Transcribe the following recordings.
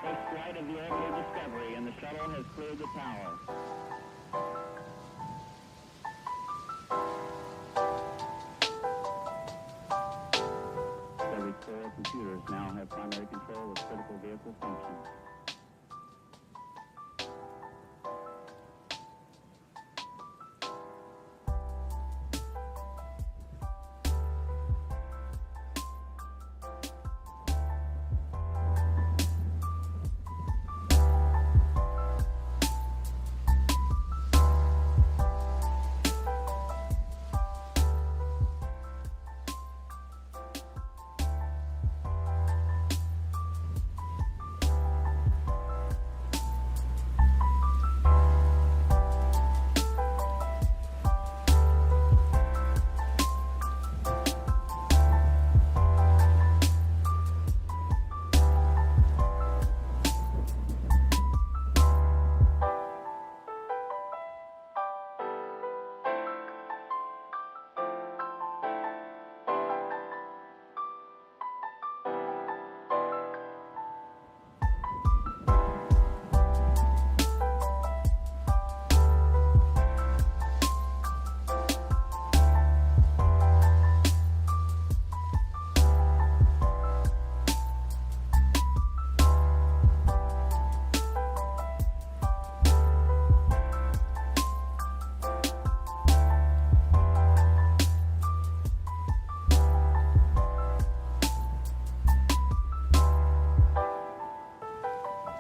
First flight of the orbital Discovery, and the shuttle has cleared the tower. Discovery's 4 computers now have primary control of critical vehicle functions.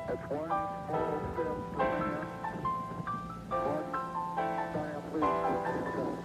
That's one small step for man, one giant leap for mankind.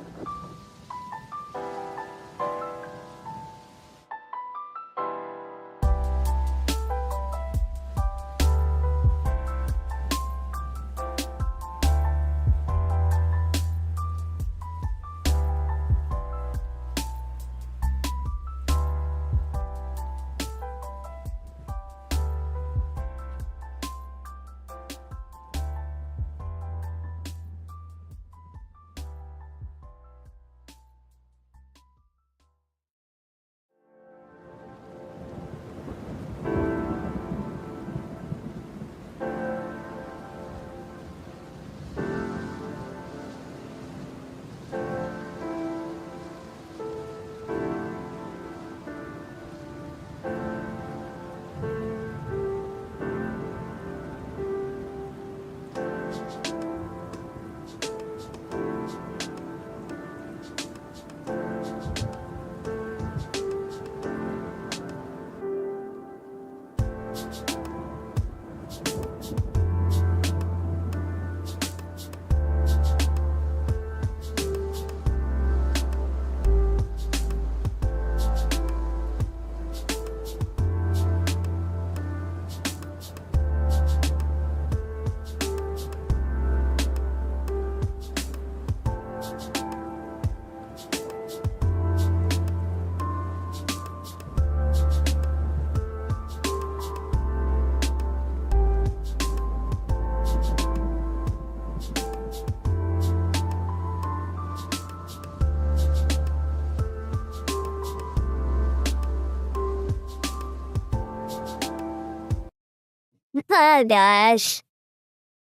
Oh gosh.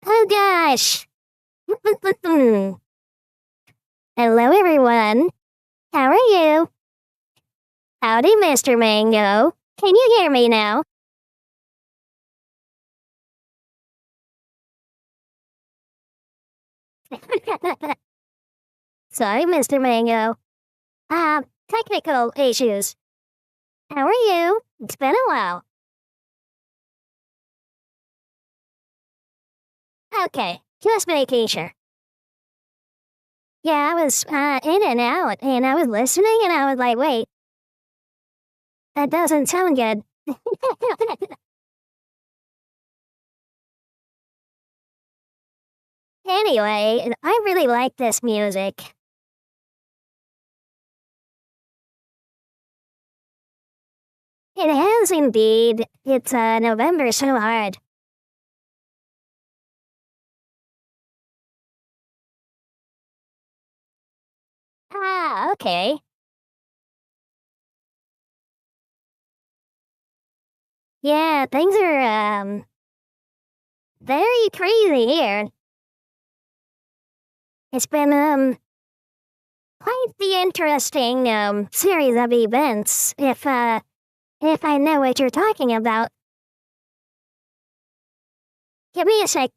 Oh gosh. Hello everyone. How are you? Howdy, Mr. Mango. Can you hear me now? Sorry, Mr. Mango. Technical issues. How are you? It's been a while. Okay, just making sure. Yeah, I was in and out, and I was listening, and I was like, wait, that doesn't sound good. Anyway, I really like this music. It has indeed. It's November so hard. Ah, okay. Yeah, things are very crazy here. It's been, quite the interesting, series of events, if I know what you're talking about. Give me a sec.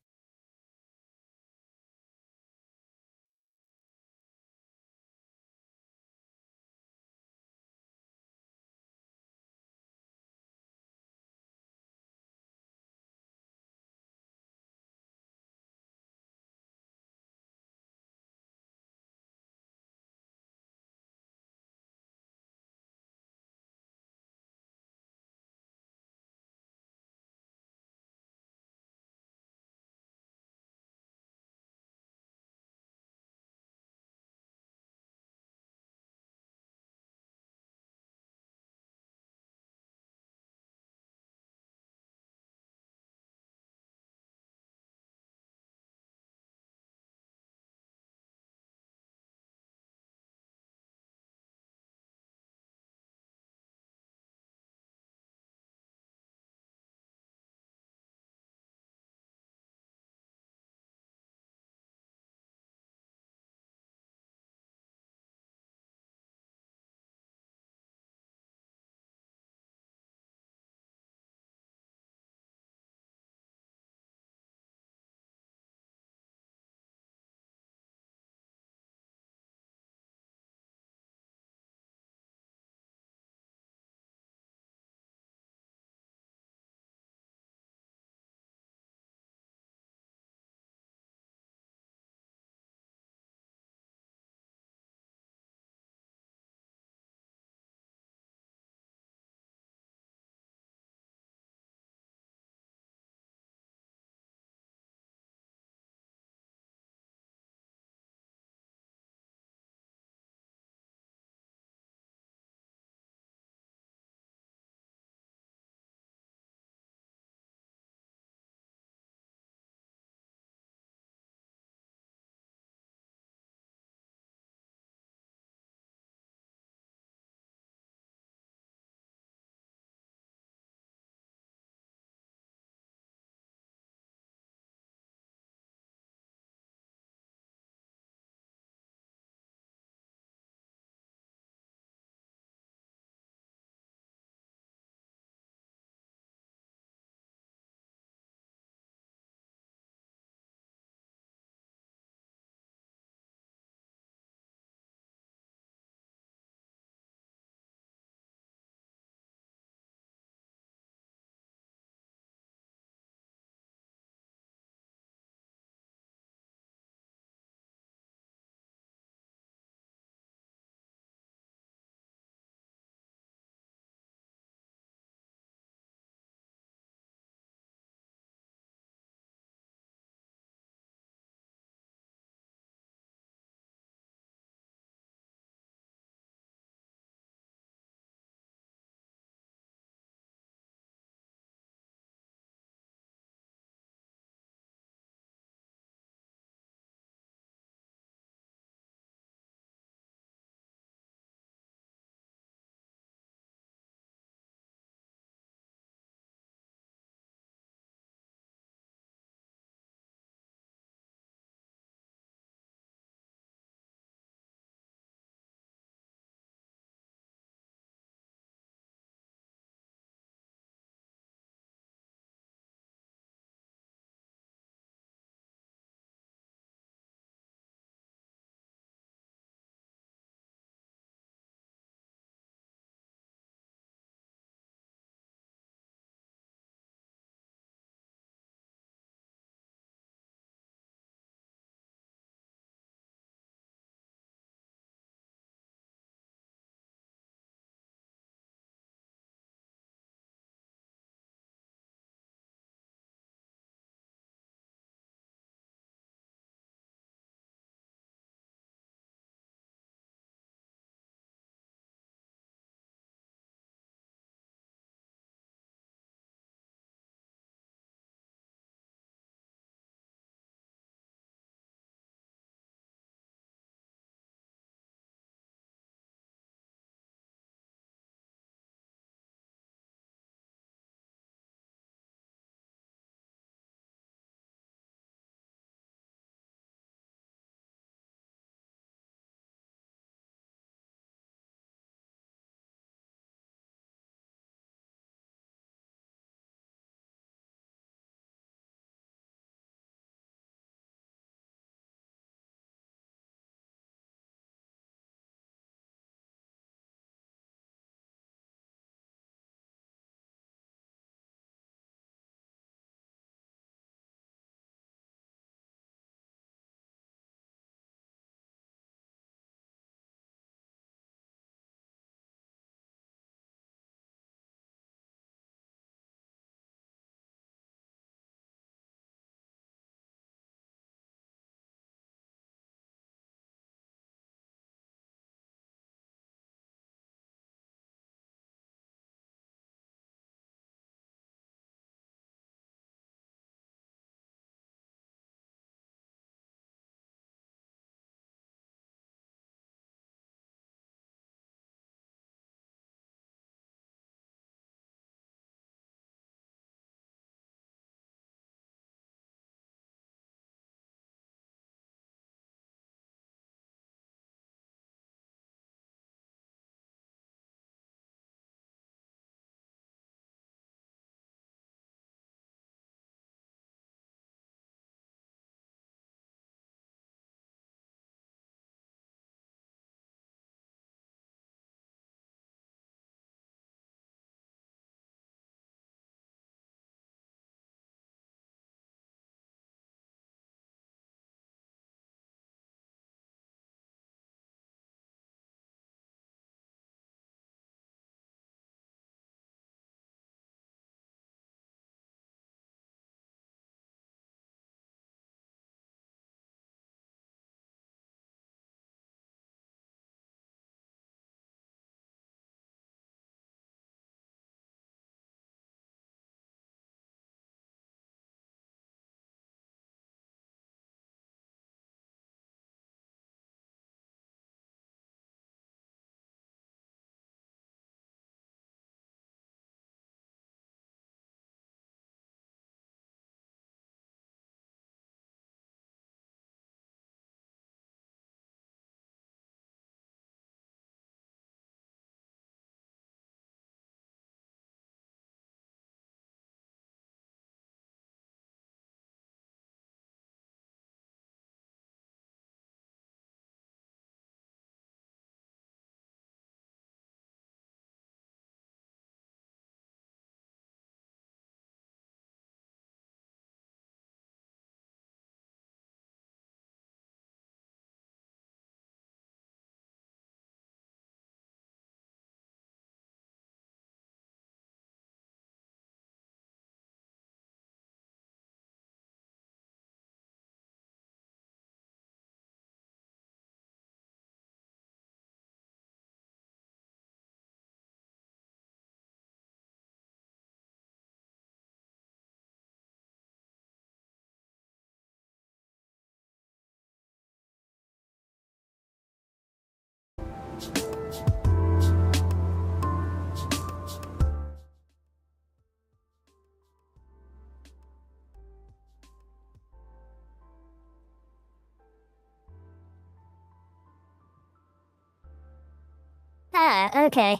Okay.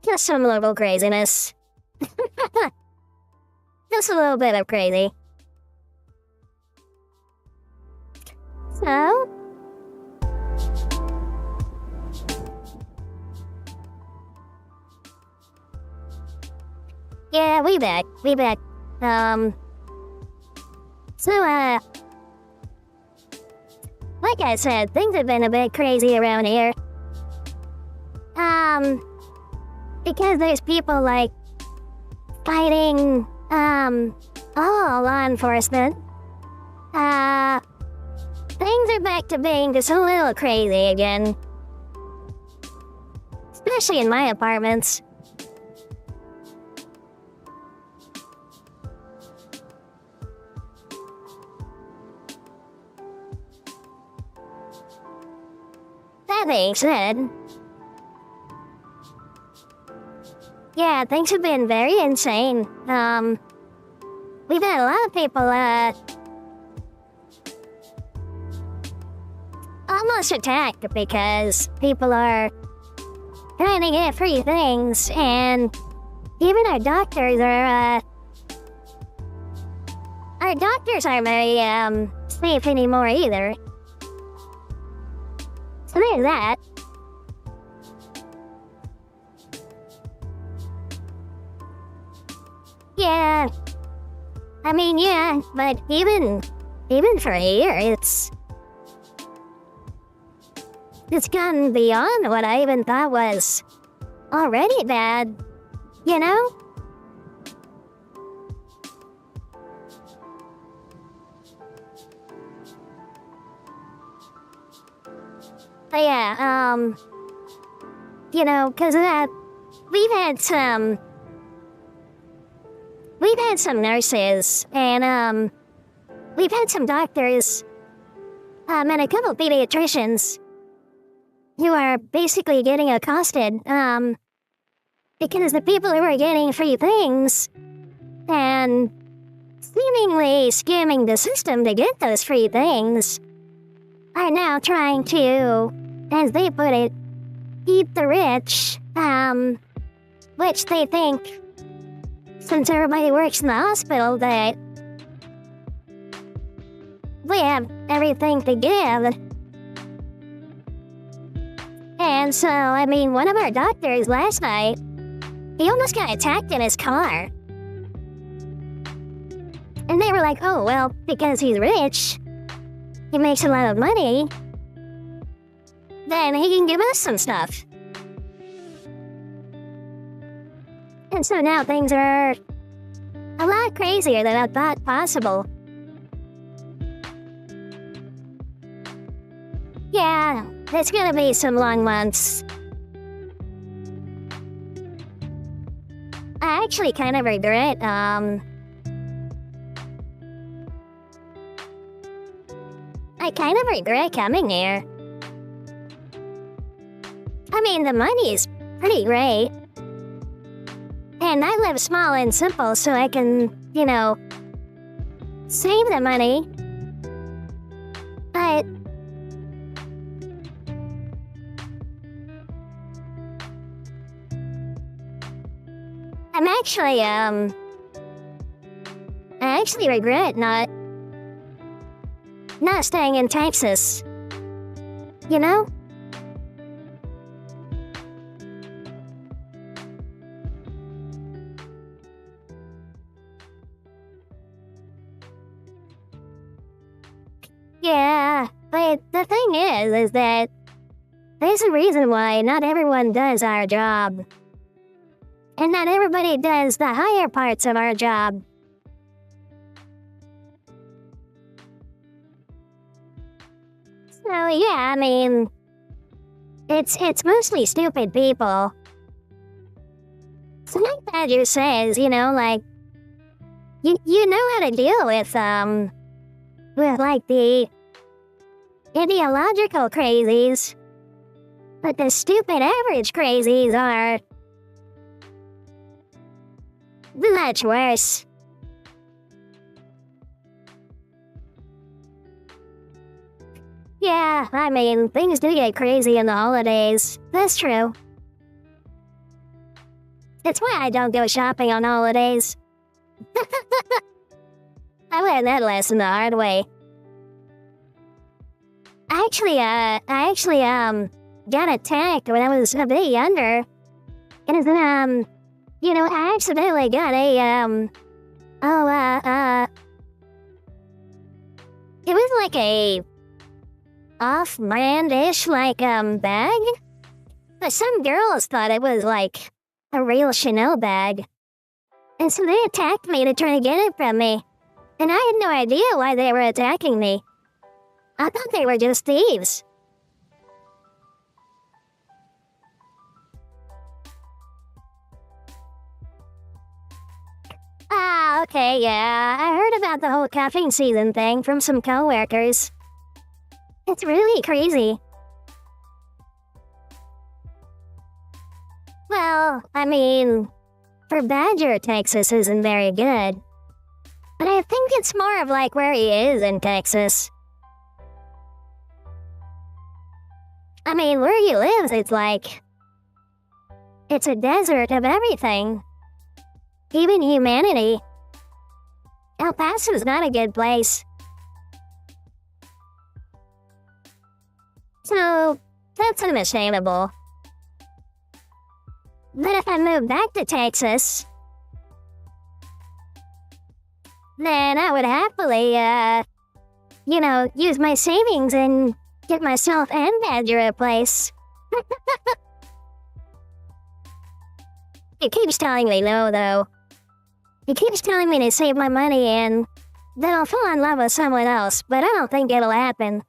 Just some local craziness. Just a little bit of crazy. So? Yeah, we back. So, like I said, things have been a bit crazy around here. Because there's people, like, fighting, all law enforcement. Things are back to being just a little crazy again. Especially in my apartments. That being said, yeah, things have been very insane. We've had a lot of people, almost attacked because people are trying to get free things, and even our doctors aren't very, safe anymore either. So there's that. Yeah. I mean, yeah, but even for here, it's gotten beyond what I even thought was already bad, you know? But yeah, you know, 'cause we've had some nurses, and we've had some doctors, and a couple pediatricians who are basically getting accosted, because the people who are getting free things and seemingly scamming the system to get those free things are now trying to, as they put it, eat the rich, which they think, since everybody works in the hospital, that we have everything to give. And so, I mean, one of our doctors last night, he almost got attacked in his car. And they were like, oh, well, because he's rich, he makes a lot of money, then he can give us some stuff. And so now things are a lot crazier than I thought possible. Yeah, it's gonna be some long months. I actually kind of regret, I kind of regret coming here. I mean, the money's pretty great. And I live small and simple, so I can, you know, save the money. But I'm actually, I actually regret not staying in Texas. You know? Yeah, but the thing is that there's a reason why not everyone does our job. And not everybody does the higher parts of our job. So yeah, I mean, it's mostly stupid people. So like Badger says, you know, like, you know how to deal with like the ideological crazies. But the stupid average crazies are much worse. Yeah, I mean, things do get crazy in the holidays. That's true. It's why I don't go shopping on holidays. I learned that lesson the hard way. I actually got attacked when I was a bit younger. And then, I accidentally got it was like a off-brand-ish, bag. But some girls thought it was, like, a real Chanel bag. And so they attacked me to try to get it from me. And I had no idea why they were attacking me. I thought they were just thieves. Ah, okay, yeah. I heard about the whole cuffing season thing from some coworkers. It's really crazy. Well, I mean, for Badger, Texas isn't very good. But I think it's more of like where he is in Texas. I mean, where he lives, it's a desert of everything. Even humanity. El Paso's not a good place. So, that's unashamable. But if I move back to Texas, then I would happily, use my savings and get myself and Badger a place. He keeps telling me no, though. He keeps telling me to save my money and then I'll fall in love with someone else, but I don't think it'll happen.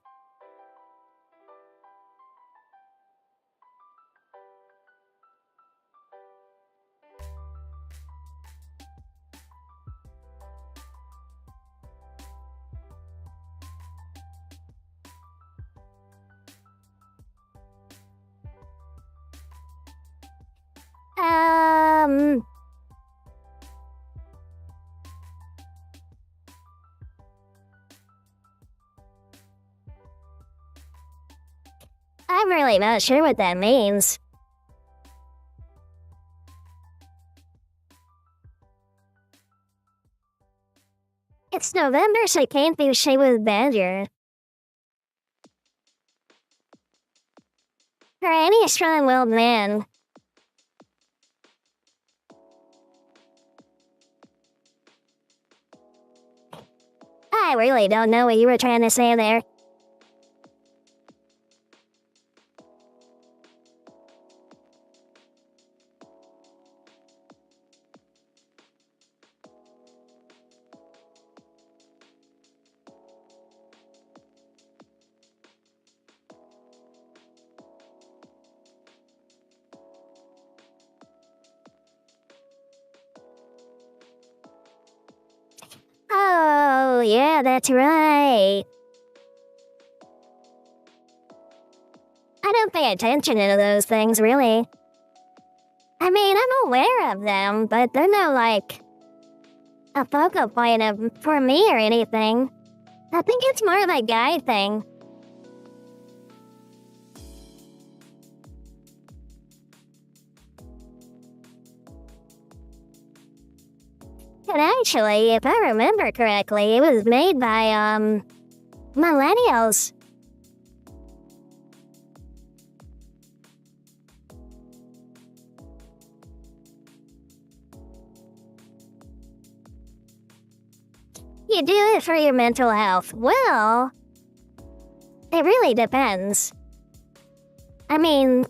I'm really not sure what that means. It's November, so I can't be shade with Badger. For any strong-willed man. I really don't know what you were trying to say there. Oh, yeah, that's right. I don't pay attention to those things, really. I mean, I'm aware of them, but they're not, a focal point for me or anything. I think it's more of a guy thing. And actually, if I remember correctly, it was made by, millennials. You do it for your mental health. Well, it really depends. I mean,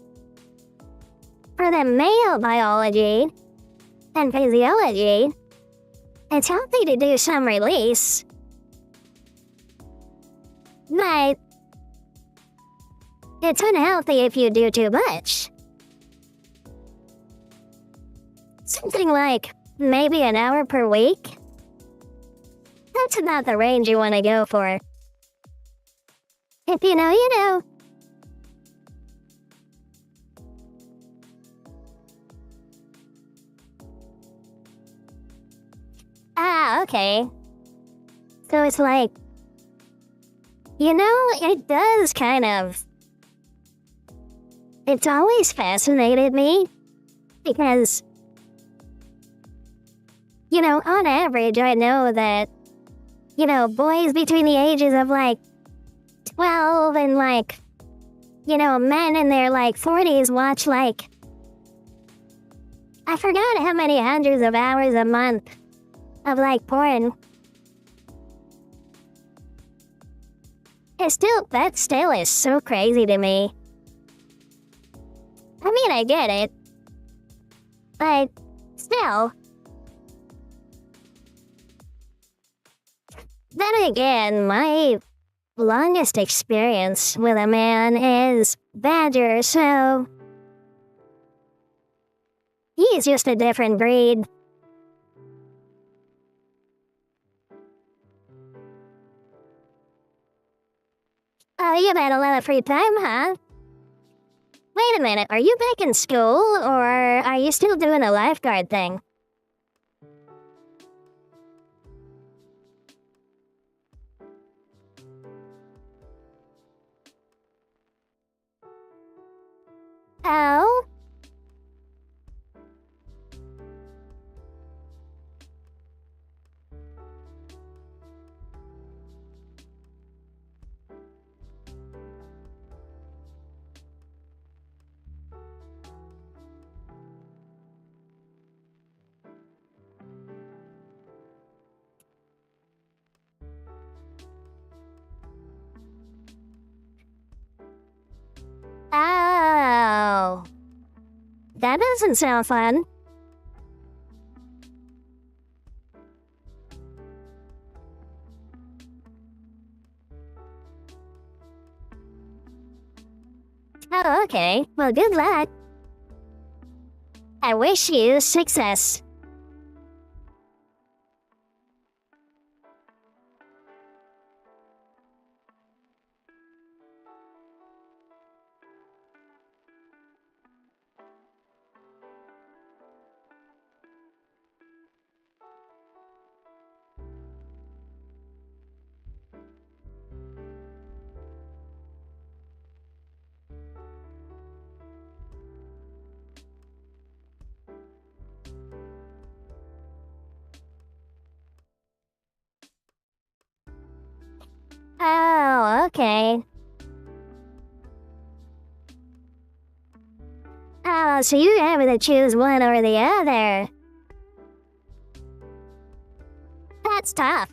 for the male biology and physiology, it's healthy to do some release. But it's unhealthy if you do too much. Something like maybe an hour per week. That's about the range you want to go for. If If you know, you know. Ah, okay. So it's like, you know, it does kind of. It's always fascinated me because, you know, on average, I know that, you know, boys between the ages of like 12 and like, you know, men in their like 40s watch like, I forgot how many hundreds of hours a month of like porn. That still is so crazy to me. I mean, I get it. But still. Then again, my longest experience with a man is Badger, so he's just a different breed. Oh, you've had a lot of free time, huh? Wait a minute, are you back in school, or are you still doing the lifeguard thing? Oh? Oh. That doesn't sound fun. Oh, okay. Well, good luck. I wish you success. Oh, okay. Oh, so you're having to choose one or the other. That's tough.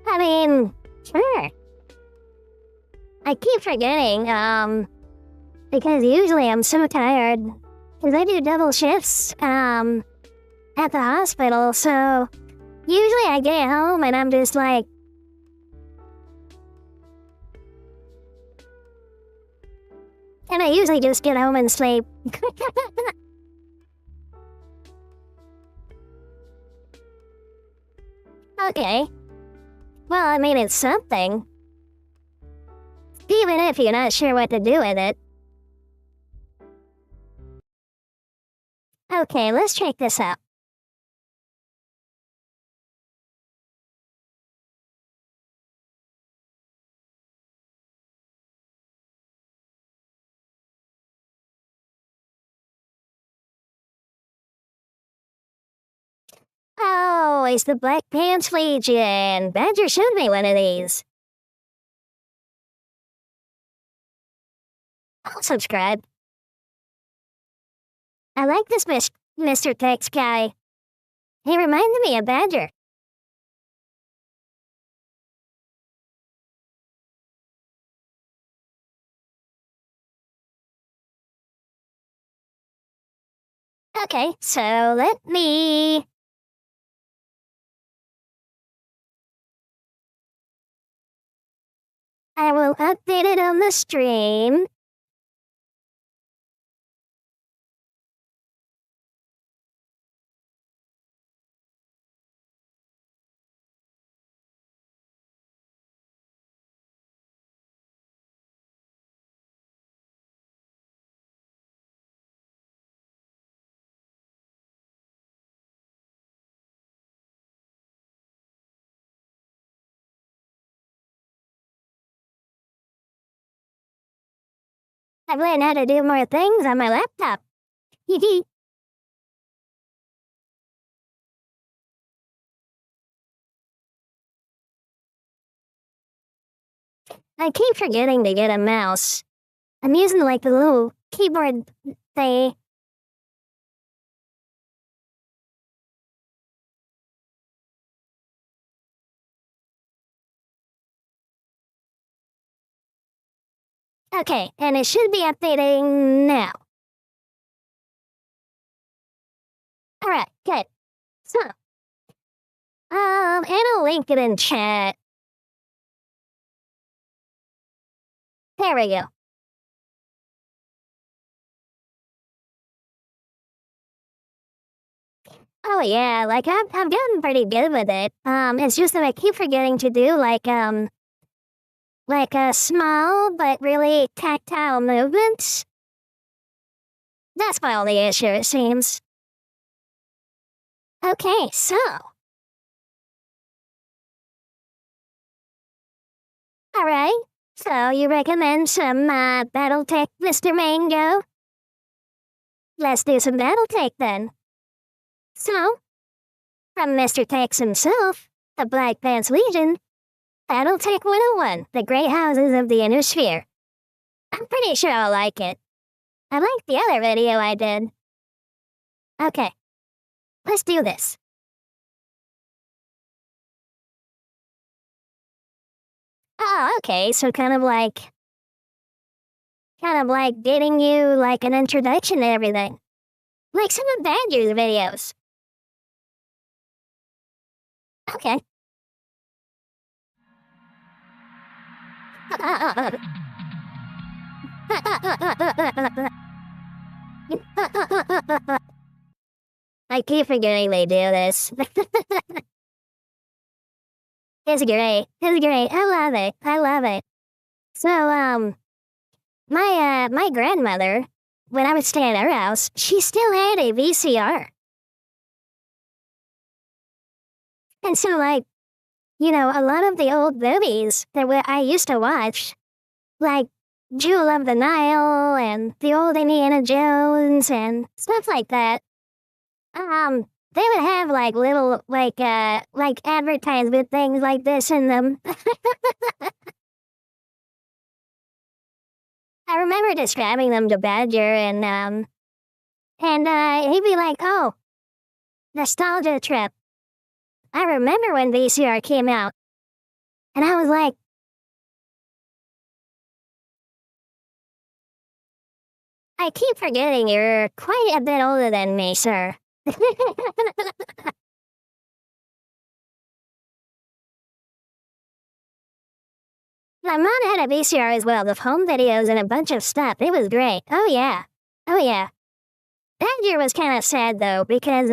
I mean, sure. I keep forgetting, because usually I'm so tired. Because I do double shifts, at the hospital, so usually I get home and I'm just like, and I usually just get home and sleep. Okay. Well, I mean, it's something. Even if you're not sure what to do with it. Okay, let's check this out. Oh, it's the Black Pants Legion. Badger showed me one of these. I'll subscribe. I like this Mr. Tex guy. He reminded me of Badger. Okay, so let me... I will update it on the stream. I've learned how to do more things on my laptop. Hee. I keep forgetting to get a mouse. I'm using like the little keyboard thing. Okay, and it should be updating now. Alright, good. So, and I'll link it in chat. There we go. Oh yeah, like I've gotten pretty good with it. It's just that I keep forgetting to do like a small but really tactile movements. That's my only issue, it seems. Okay, so. Alright, so you recommend some Battletech, Mr. Mango? Let's do some Battletech then. So, from Mr. Tex himself, the Black Pants Legion, Battletech 101, the Great Houses of the Inner Sphere. I'm pretty sure I'll like it. I liked the other video I did. Okay, let's do this. Oh, okay, so kind of like getting you like an introduction to everything. Like some of Badger's videos. Okay. I keep forgetting they do this. It's great. It's great. I love it. I love it. So, my grandmother, when I would stay at her house, she still had a VCR. And so, like, you know, a lot of the old movies that I used to watch, like Jewel of the Nile and the old Indiana Jones and stuff like that, they would have like little like advertisement things like this in them. I remember describing them to Badger and he'd be like, "Oh, nostalgia trip. I remember when VCR came out." And I was like, "I keep forgetting you're quite a bit older than me, sir." My mom had a VCR as well, with home videos and a bunch of stuff. It was great. Oh yeah. Oh yeah. That year was kind of sad though, because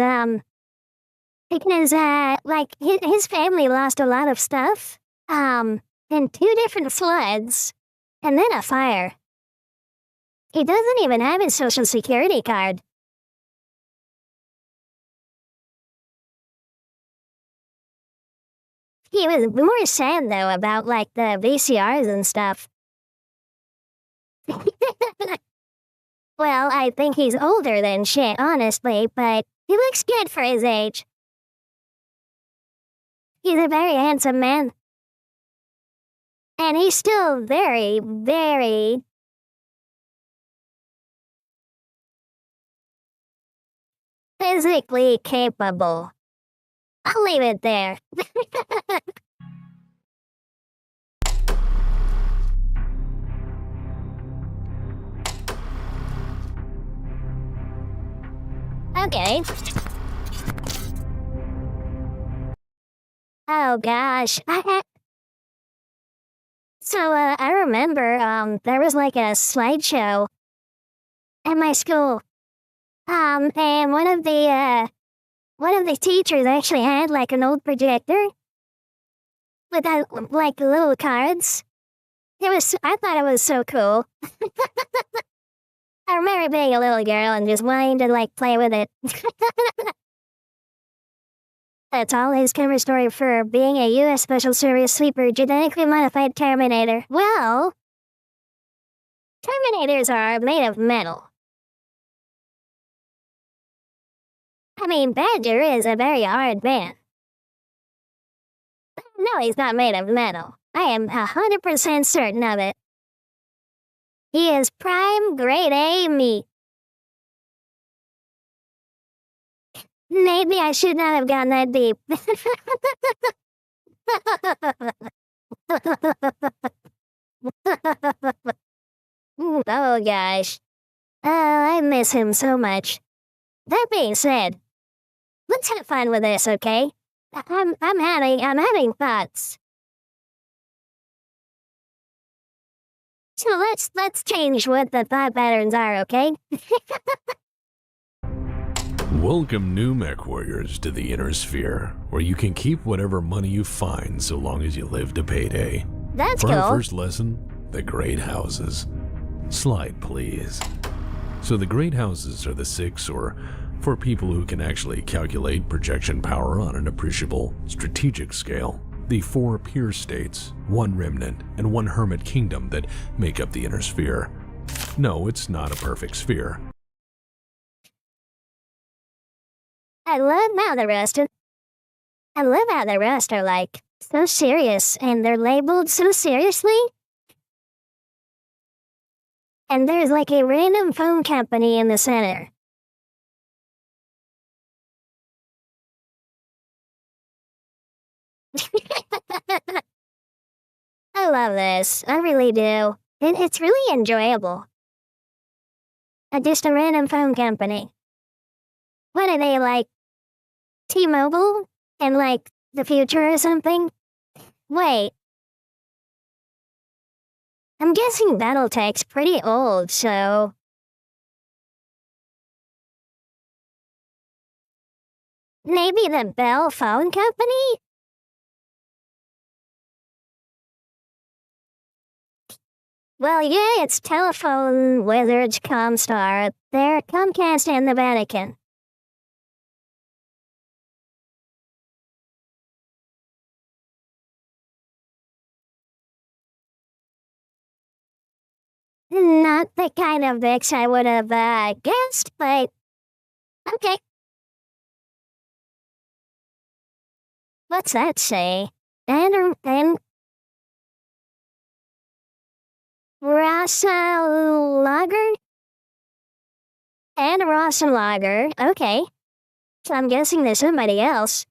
like his family lost a lot of stuff, in 2 different floods, and then a fire. He doesn't even have his social security card. He was more sad though about like the VCRs and stuff. Well, I think he's older than shit, honestly, but he looks good for his age. He's a very handsome man. And he's still very, very physically capable. I'll leave it there. Okay. Oh gosh. So I remember there was like a slideshow at my school. And one of the teachers actually had like an old projector with like little cards. I thought it was so cool. I remember being a little girl and just wanting to like play with it. That's all his cover story for being a U.S. Special Service Sleeper genetically modified Terminator. Well, Terminators are made of metal. I mean, Badger is a very hard man. No, he's not made of metal. I am 100% certain of it. He is prime grade A meat. Maybe I should not have gone that deep. Oh gosh. Oh, I miss him so much. That being said, let's have fun with this, okay? I'm having thoughts. So let's change what the thought patterns are, okay? Welcome, new mech warriors, to the Inner Sphere, where you can keep whatever money you find so long as you live to payday. That's For cool. our first lesson, the Great Houses. Slide, please. So the Great Houses are the 6, or for people who can actually calculate projection power on an appreciable strategic scale, the 4 peer states, 1 remnant, and 1 hermit kingdom that make up the Inner Sphere. No, it's not a perfect sphere. I love how the rest are like so serious and they're labeled so seriously. And there's like a random phone company in the center. I love this. I really do. It's really enjoyable. Just a random phone company. What are they, like T-Mobile in like the future or something? Wait. I'm guessing Battletech's pretty old, so... Maybe the Bell Phone Company? Well, yeah, it's Telephone Wizards Comstar. They're Comcast and the Vatican. Not the kind of mix I would have guessed, but okay. What's that say? And Rasa Lager? And Rasa Lager, okay. So I'm guessing there's somebody else.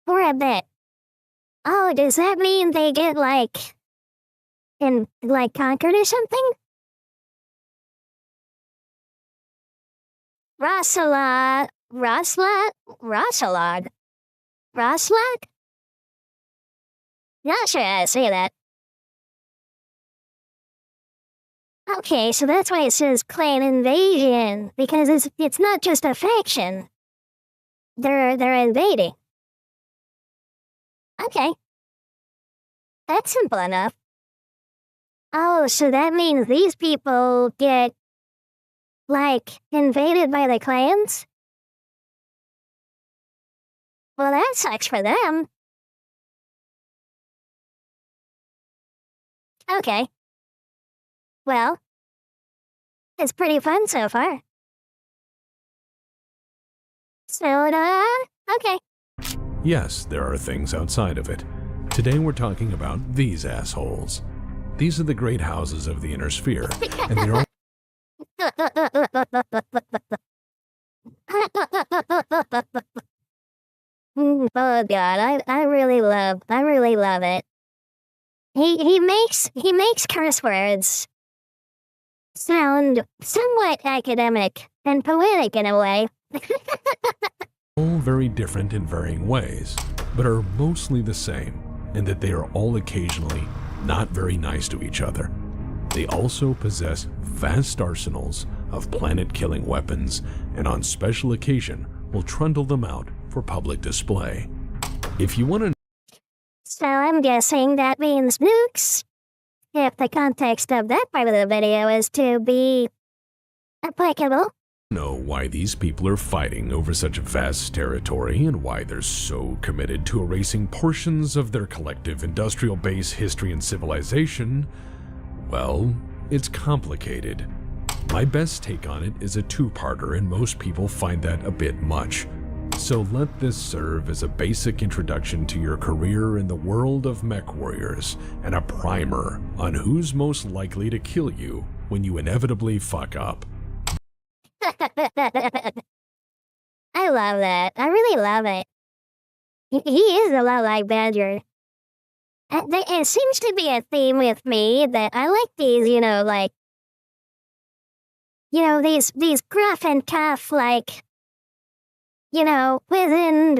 For a bit. Oh, does that mean they get like... in, like, conquered or something? Rosalog? Roslag? Not sure how to say that. Okay, so that's why it says clan invasion, because it's not just a faction. They're invading. Okay. That's simple enough. Oh, so that means these people get, like, invaded by the clans? Well, that sucks for them. Okay. Well, it's pretty fun so far. Soda? Okay. Yes, there are things outside of it. Today we're talking about these assholes. These are the Great Houses of the Inner Sphere, and they are Oh God, I really love it. He makes curse words sound somewhat academic and poetic in a way. all very different in varying ways, but are mostly the same, in that they are all occasionally not very nice to each other. They also possess vast arsenals of planet-killing weapons, and on special occasion will trundle them out for public display. If you want to So I'm guessing that means nukes, if the context of that part of the video is to be applicable. know why these people are fighting over such vast territory and why they're so committed to erasing portions of their collective industrial base history and civilization, well, it's complicated. My best take on it is a two-parter, and most people find that a bit much. So let this serve as a basic introduction to your career in the world of mech warriors, and a primer on who's most likely to kill you when you inevitably fuck up. I love that. I really love it. He is a lot like Badger. It seems to be a theme with me that I like these, these gruff and tough, wizened,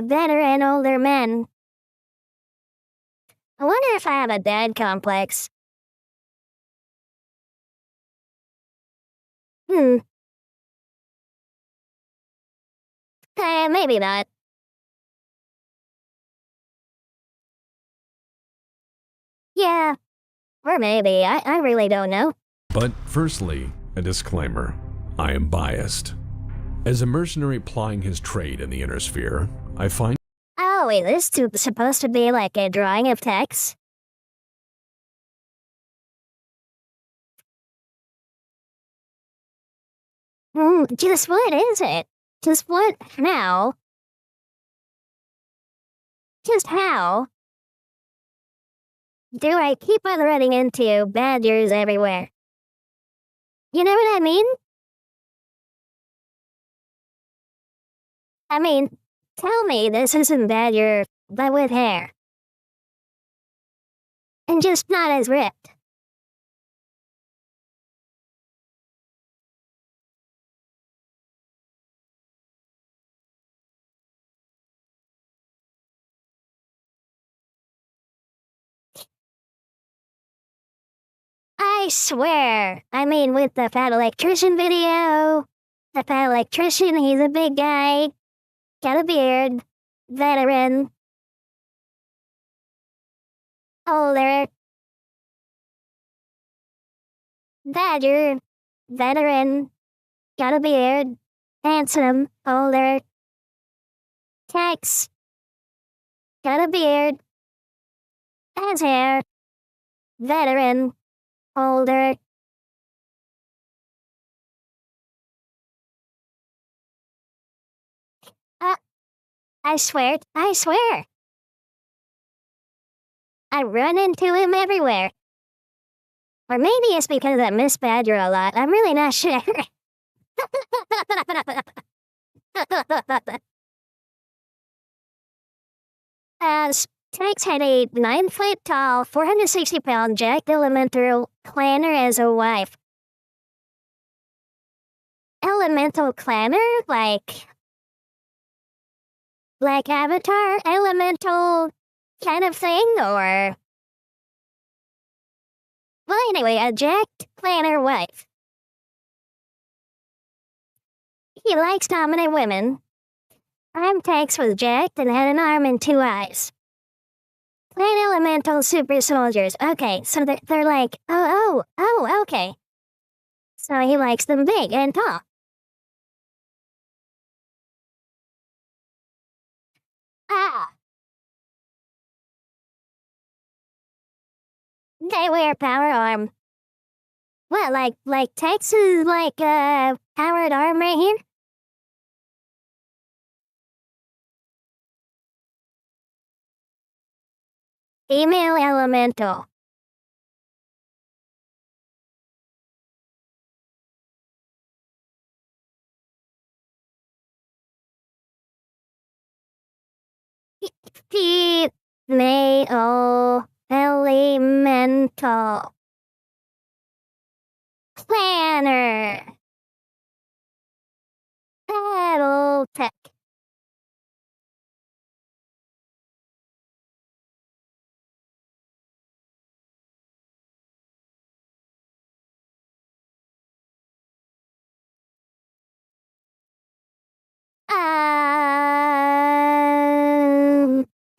veteran, older men. I wonder if I have a dad complex. Maybe not. Yeah, or maybe. I really don't know. But firstly, a disclaimer. I am biased. As a mercenary plying his trade in the inner sphere, I find— Oh, is this supposed to be like a drawing of text? Just what is it? Just what? How? Just how do I keep on running into badgers everywhere? You know what I mean? I mean, tell me this isn't Badger, but with hair. And just not as ripped. I swear. I mean, with the fat electrician video. The fat electrician, he's a big guy. Got a beard. Veteran. Older. Badger. Veteran. Got a beard. Handsome. Older. Tex. Got a beard. Has hair. Veteran. Older. I swear. I run into him everywhere. Or maybe it's because I miss Badger a lot. I'm really not sure. Tex had a 9-foot-tall, 460-pound jacked elemental clanner as a wife. Elemental clanner? Like Avatar elemental kind of thing, or... Well, anyway, a jacked clanner wife. He likes dominant women. Tex was jacked and had an arm and 2 eyes. Plain elemental super soldiers. Okay, so they're like, oh, okay. So he likes them big and tall. They wear power arm. What, like Texas, powered arm right here? Female elemental. Female elemental. Planner. Battle tech.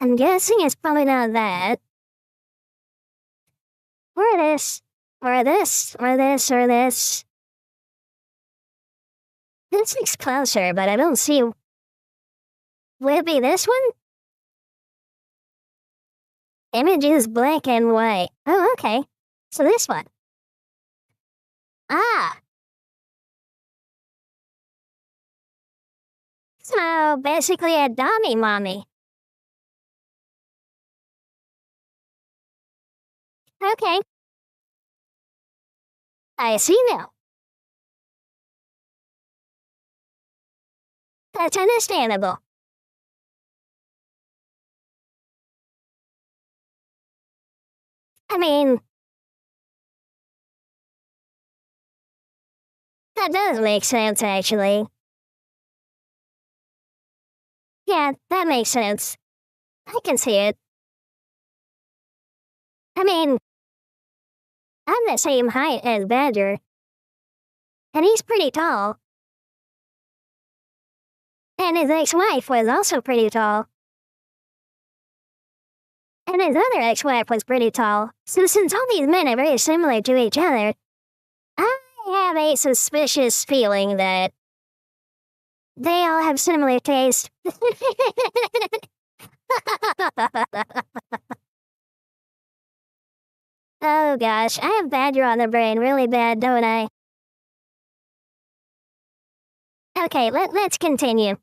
I'm guessing it's probably not that. Or this. Or this. Or this. Or this. This looks closer, but I don't see... Will it be this one? Image is black and white. Oh, okay. So this one. Ah. So, basically a dummy mommy. Okay. I see now. That's understandable. I mean, that does make sense, actually. Yeah, that makes sense. I can see it. I mean, I'm the same height as Badger, and he's pretty tall. And his ex-wife was also pretty tall. And his other ex-wife was pretty tall. So since all these men are very similar to each other, I have a suspicious feeling that they all have similar taste. Oh gosh, I have Badger on the brain really bad, don't I? Okay, let's continue.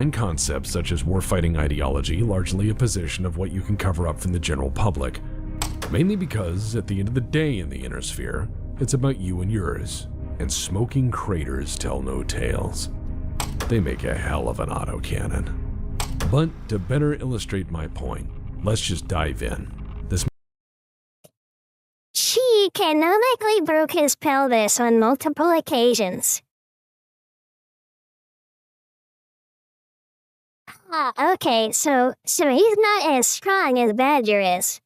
And concepts such as warfighting ideology largely a position of what you can cover up from the general public. Mainly because, at the end of the day in the inner sphere, it's about you and yours, and smoking craters tell no tales. They make a hell of an autocannon. But to better illustrate my point, let's just dive in. This She canonically broke his pelvis on multiple occasions. Ah, okay, so he's not as strong as Badger is.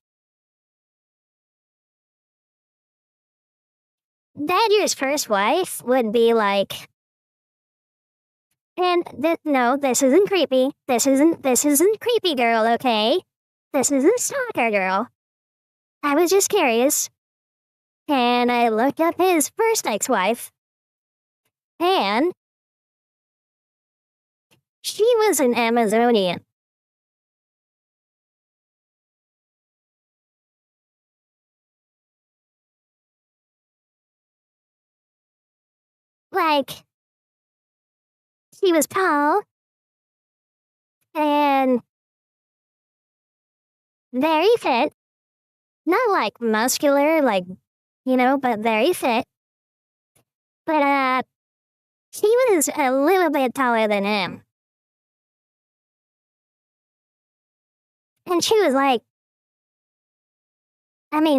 Badger's first wife would be like, and no, this isn't creepy. This isn't creepy girl, okay? This isn't stalker girl. I was just curious. And I looked up his first ex-wife. And she was an Amazonian. Like, she was tall and very fit. Not like muscular, like, but very fit. But, she was a little bit taller than him. And she was like,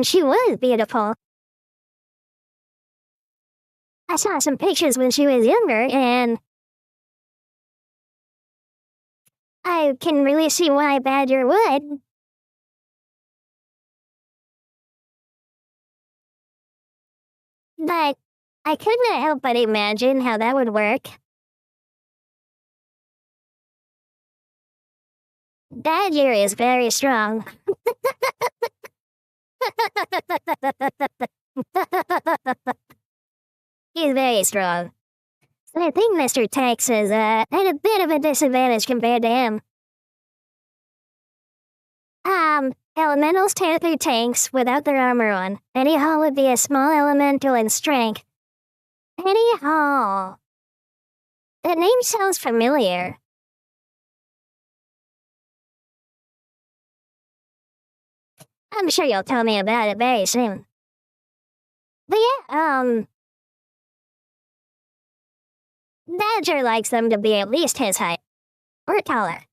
she was beautiful. I saw some pictures when she was younger, and I can really see why Badger would. But I couldn't help but imagine how that would work. Badger is very strong. He's very strong. So I think Mr. Tex is at a bit of a disadvantage compared to him. Elementals tear through tanks without their armor on. Eddie Hall would be a small elemental in strength. Eddie Hall. That name sounds familiar. I'm sure you'll tell me about it very soon. But yeah, Badger likes them to be at least his height. Or taller.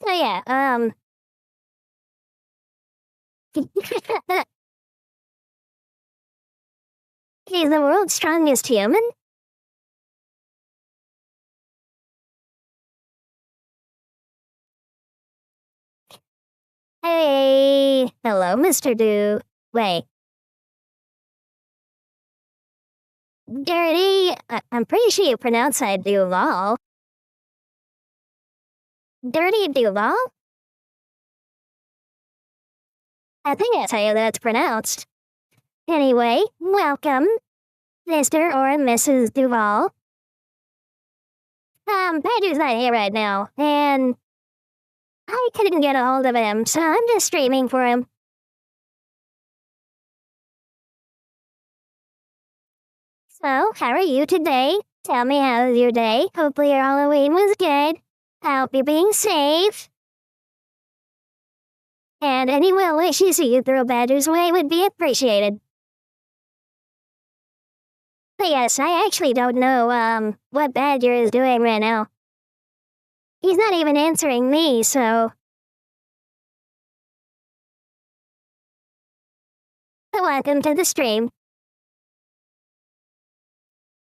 So yeah, he's the world's strongest human? Hey, hello, Mr. Do. Wait. Dirty, I'm pretty sure you pronounce that Duval. Dirty Duval? I think that's how that's pronounced. Anyway, welcome, Mr. or Mrs. Duval. Badger's not here right now, and I couldn't get a hold of him, so I'm just streaming for him. So, how are you today? Tell me, how was your day? Hopefully your Halloween was good. I hope you're being safe. And any well wishes you throw Badger's way would be appreciated. But yes, I actually don't know, what Badger is doing right now. He's not even answering me, so... Welcome to the stream.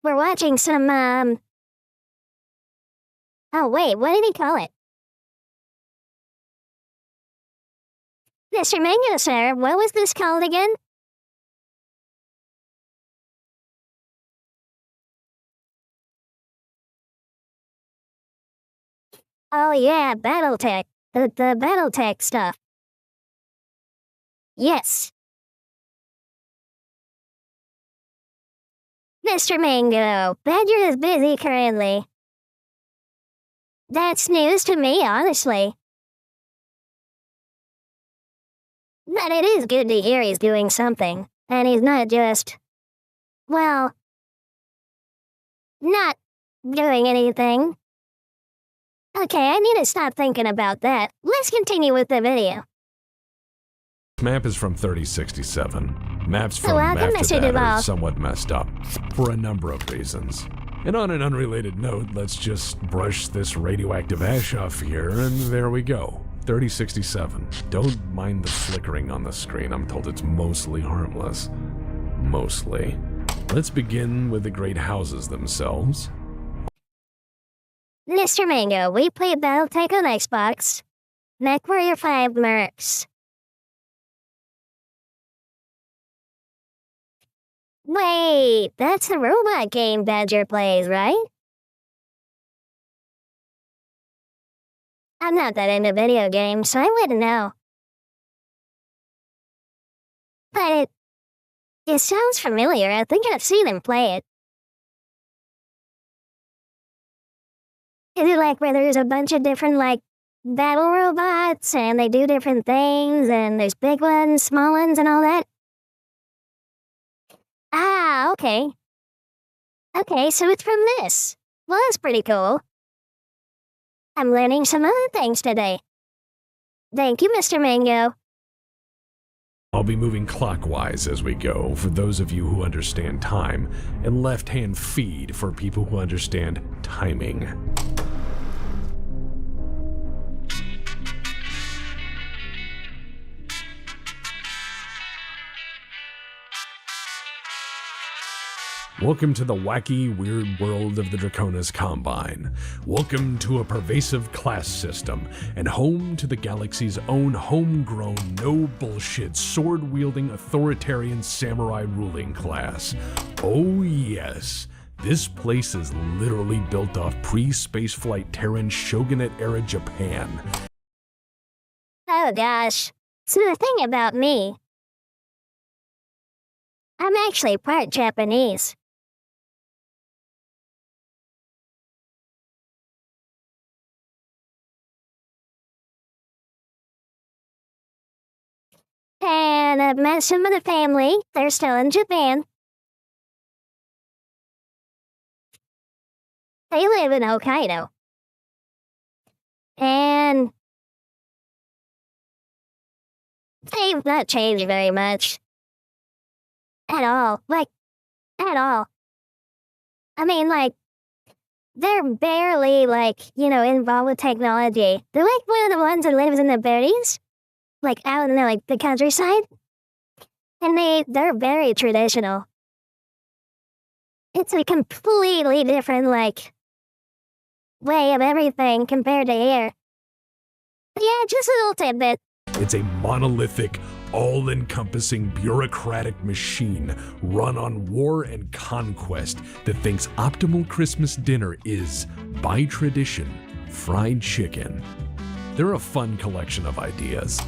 We're watching some, Oh wait, what did he call it? Mr. Mango, sir, what was this called again? Oh yeah, Battletech. The Battletech stuff. Yes. Mr. Mango, Badger is busy currently. That's news to me, honestly. But it is good to hear he's doing something, and he's not just, well, not doing anything. Okay, I need to stop thinking about that. Let's continue with the video. Map is from 3067. Maps So from welcome, after Mr. that Duval. are somewhat messed up, for a number of reasons. And on an unrelated note, let's just brush this radioactive ash off here, and there we go. 3067. Don't mind the flickering on the screen. I'm told it's mostly harmless. Mostly. Let's begin with the great houses themselves. Mr. Mango, we play Battletech on Xbox. MechWarrior 5 Mercs. Wait, that's the robot game Badger plays, right? I'm not that into video games, so I wouldn't know. But it sounds familiar. I think I've seen him play it. Is it like where there's a bunch of different, like, battle robots, and they do different things, and there's big ones, small ones, and all that? Ah, okay. Okay, so it's from this. Well, that's pretty cool. I'm learning some other things today. Thank you, Mr. Mango. I'll be moving clockwise as we go for those of you who understand time, and left-hand feed for people who understand timing. Welcome to the wacky, weird world of the Draconis Combine. Welcome to a pervasive class system, and home to the galaxy's own homegrown, no-bullshit, sword-wielding, authoritarian samurai ruling class. Oh yes, this place is literally built off pre-spaceflight Terran Shogunate-era Japan. Oh gosh. So the thing about me, I'm actually part Japanese. And I've met some of the family. They're still in Japan. They live in Hokkaido. And they've not changed very much. At all. Like, at all. I mean, like, they're barely, like, involved with technology. They're like one of the ones that lives in the berries. Like, out in the countryside. And they're very traditional. It's a completely different, way of everything compared to here. Yeah, just a little tidbit. It's a monolithic, all-encompassing bureaucratic machine run on war and conquest that thinks optimal Christmas dinner is, by tradition, fried chicken. They're a fun collection of ideas.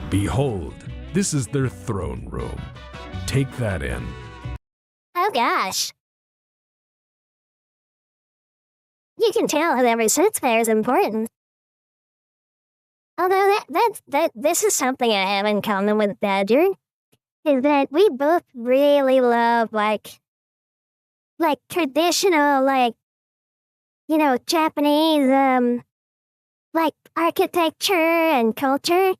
Behold, this is their throne room. Take that in. Oh gosh. You can tell whoever sits there is important. Although this is something I have in common with Badger, is that we both really love like traditional Japanese like architecture and culture.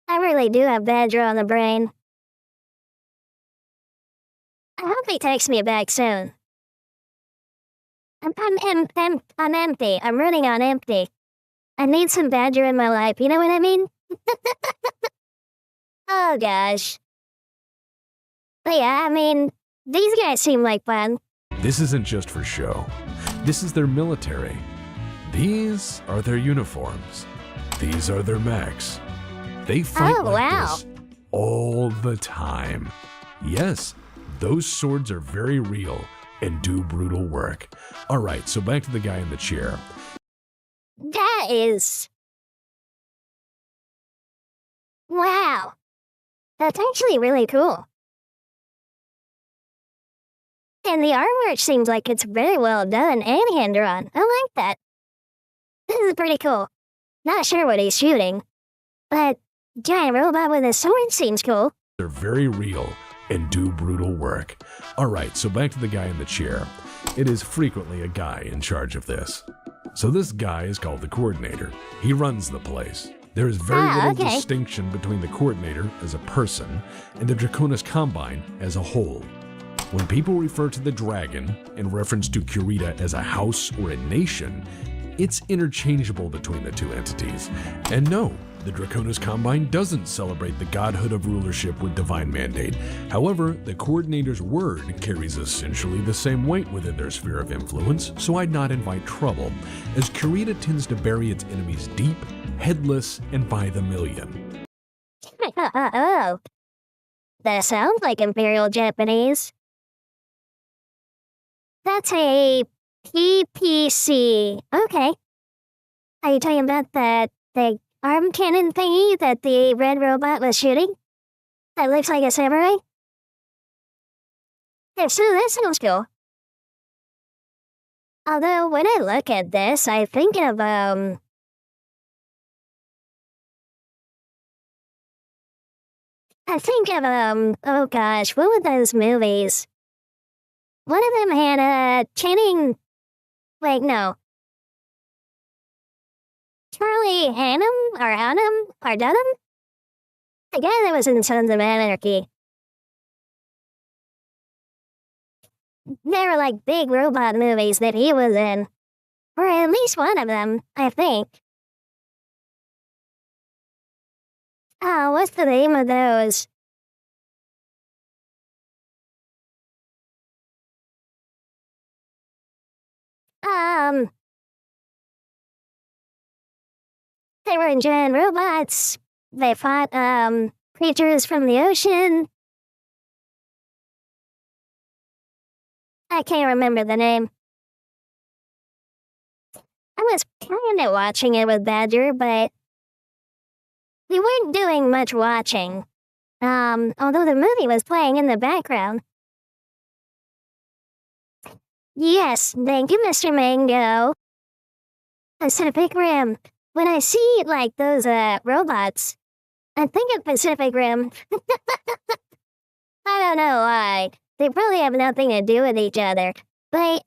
I really do have Badger on the brain. I hope he texts me back soon. I'm empty. I'm running on empty. I need some Badger in my life, you know what I mean? Oh gosh. But yeah, I mean, these guys seem like fun. This isn't just for show. This is their military. These are their uniforms. These are their mechs. They fight this all the time. Yes, those swords are very real and do brutal work. All right, so back to the guy in the chair. That is... Wow. That's actually really cool. And the artwork seems like it's very well done and hand-drawn. I like that. This is pretty cool. Not sure what he's shooting, but giant robot with a sword seems cool. They're very real and do brutal work. All right, so back to the guy in the chair. It is frequently a guy in charge of this. So this guy is called the coordinator. He runs the place. There is very little distinction between the coordinator as a person and the Draconis Combine as a whole. When people refer to the dragon in reference to Kurita as a house or a nation, it's interchangeable between the two entities. And no, the Draconis Combine doesn't celebrate the godhood of rulership with divine mandate. However, the coordinator's word carries essentially the same weight within their sphere of influence, so I'd not invite trouble, as Kurita tends to bury its enemies deep, headless, and by the million. Oh, that sounds like Imperial Japanese. That's a PPC. Okay. Are you talking about the arm cannon thingy that the red robot was shooting? That looks like a samurai? Yeah, so that sounds cool. Although, when I look at this, I think of, oh gosh, what were those movies? One of them had, Channing... Wait, no. Charlie Hunnam? Or Dunham? The guy that was in Sons of Anarchy. They were like big robot movies that he was in. Or at least one of them, I think. Oh, what's the name of those? They were giant robots. They fought, creatures from the ocean. I can't remember the name. I was kinda watching it with Badger, but we weren't doing much watching. Although the movie was playing in the background. Yes, thank you, Mr. Mango. Pacific Rim. When I see, like, those, robots, I think of Pacific Rim. I don't know why. They probably have nothing to do with each other. But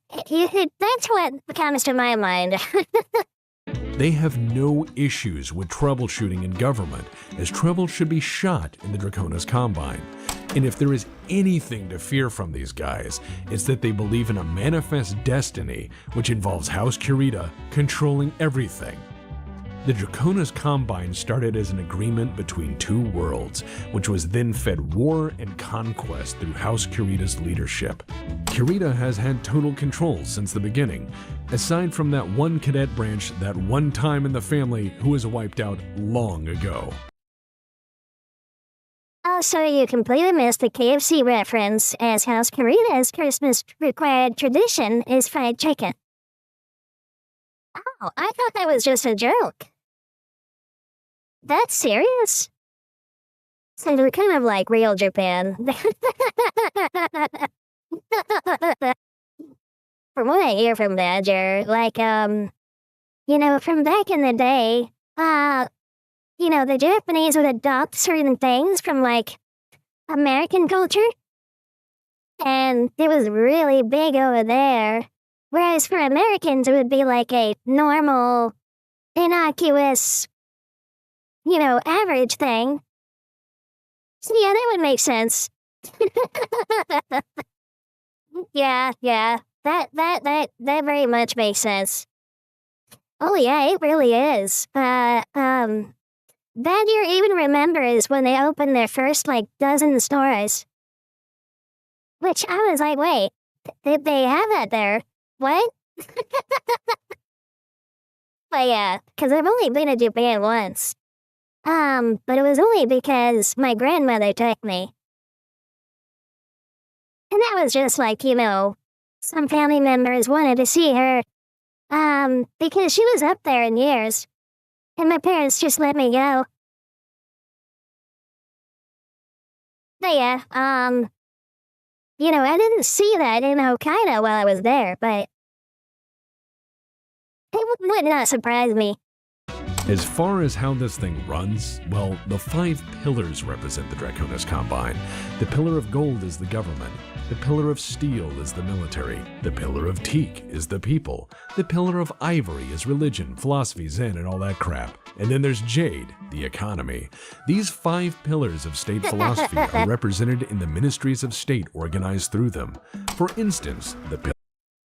that's what comes to my mind. They have no issues with troubleshooting in government, as trouble should be shot in the Draconis Combine. And if there is anything to fear from these guys, it's that they believe in a manifest destiny which involves House Kurita controlling everything. The Draconis Combine started as an agreement between two worlds, which was then fed war and conquest through House Kurita's leadership. Kurita has had total control since the beginning, aside from that one cadet branch that one time in the family who was wiped out long ago. Also, you completely missed the KFC reference, as House Kurita's Christmas required tradition is fried chicken. Oh, I thought that was just a joke. That's serious? So they're kind of like real Japan. from what I hear from Badger, like, from back in the day, the Japanese would adopt certain things from, like, American culture. And it was really big over there. Whereas for Americans, it would be like a normal, innocuous, average thing. So yeah, that would make sense. Yeah. That very much makes sense. Oh yeah, it really is. Badger even remembers when they opened their first, like, dozen stores. Which I was like, wait, did they have that there? What? But yeah, because I've only been to Japan once. But it was only because my grandmother took me. And that was just like, some family members wanted to see her. Because she was up there in years. And my parents just let me go. But yeah, I didn't see that in Hokkaido while I was there, but it would not surprise me. As far as how this thing runs, well, the 5 pillars represent the Draconis Combine. The pillar of gold is the government. The pillar of steel is the military. The pillar of teak is the people. The pillar of ivory is religion, philosophy, Zen, and all that crap. And then there's jade, the economy. These 5 pillars of state philosophy are represented in the ministries of state organized through them. For instance, the pillar.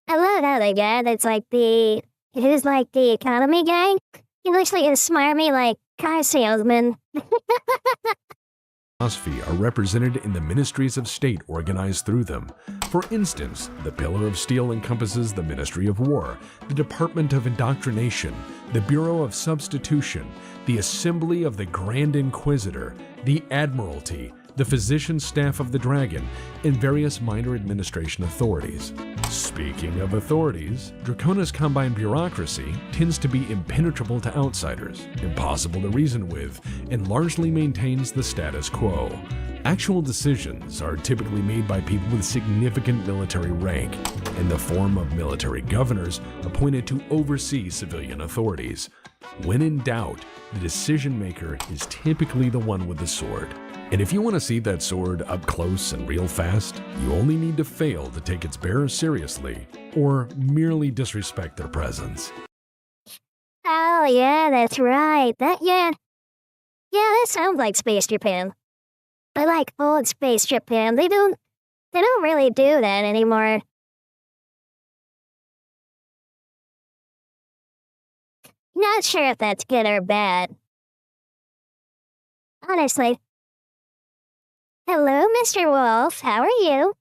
I love how they got it's like who's like the economy guy? He looks like a smarmy, like, car salesman. Philosophy are represented in the ministries of state organized through them. For instance, the Pillar of Steel encompasses the Ministry of War, the Department of Indoctrination, the Bureau of Substitution, the Assembly of the Grand Inquisitor, the Admiralty, the Physician Staff of the Dragon, and various minor administration authorities. Speaking of authorities, Draconis Combine bureaucracy tends to be impenetrable to outsiders, impossible to reason with, and largely maintains the status quo. Actual decisions are typically made by people with significant military rank, in the form of military governors appointed to oversee civilian authorities. When in doubt, the decision maker is typically the one with the sword. And if you want to see that sword up close and real fast, you only need to fail to take its bearer seriously, or merely disrespect their presence. Oh yeah, that's right. That sounds like Space Japan. But like old Space Japan, they don't really do that anymore. Not sure if that's good or bad. Honestly. Hello, Mr. Wolf. How are you?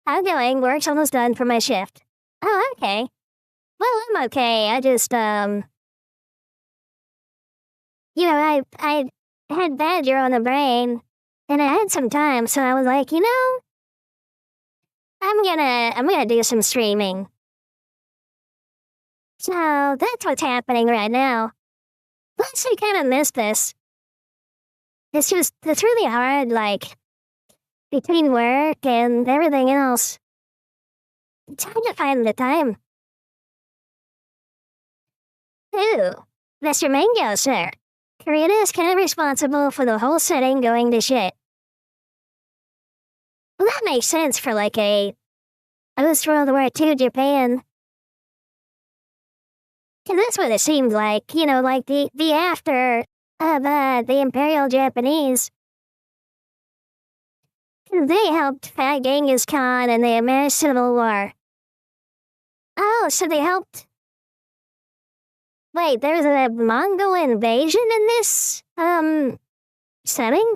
I'm going. Work's almost done for my shift. Oh, okay. Well, I'm okay. I just, I had Badger on the brain, and I had some time, so I was like, I'm gonna do some streaming. So that's what's happening right now. Plus, I kind of missed this. It's really hard, like, between work and everything else. It's hard to find the time. Ooh, Mr. Mango, sir. Karina is kind of responsible for the whole setting going to shit. Well, that makes sense for, like, a post-World War II Japan. And that's what it seemed like, like the after of the Imperial Japanese. They helped fight Genghis Khan in the American Civil War. Oh, so they helped. Wait, there's a Mongol invasion in this, setting?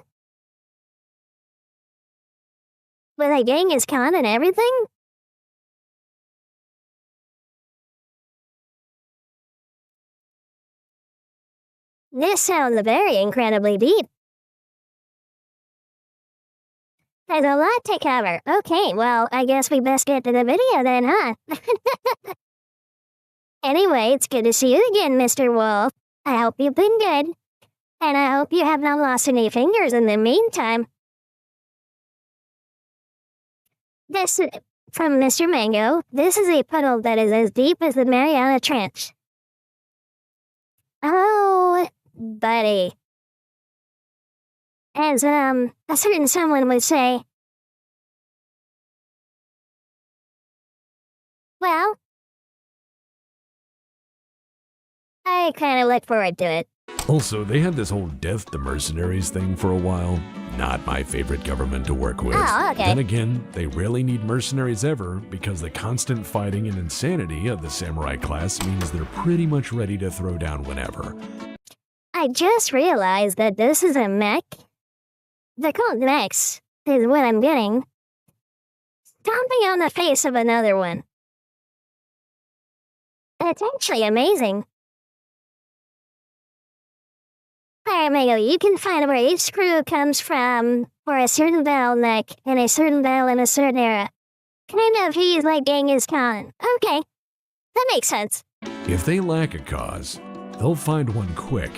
With a Genghis Khan and everything? This sounds very incredibly deep. There's a lot to cover. Okay, well, I guess we best get to the video then, huh? Anyway, it's good to see you again, Mr. Wolf. I hope you've been good. And I hope you have not lost any fingers in the meantime. From Mr. Mango, this is a puddle that is as deep as the Mariana Trench. Oh, buddy. As, a certain someone would say. Well, I kind of look forward to it. Also, they had this whole death to mercenaries thing for a while. Not my favorite government to work with. Oh, okay. Then again, they rarely need mercenaries ever because the constant fighting and insanity of the samurai class means they're pretty much ready to throw down whenever. I just realized that this is a mech. They're called mechs, is what I'm getting. Stomping on the face of another one. It's actually amazing. Alright, Mango, you can find where each screw comes from for a certain battle neck and a certain battle in a certain era. Kind of, he's like Genghis Khan. Okay, that makes sense. If they lack a cause, they'll find one quick.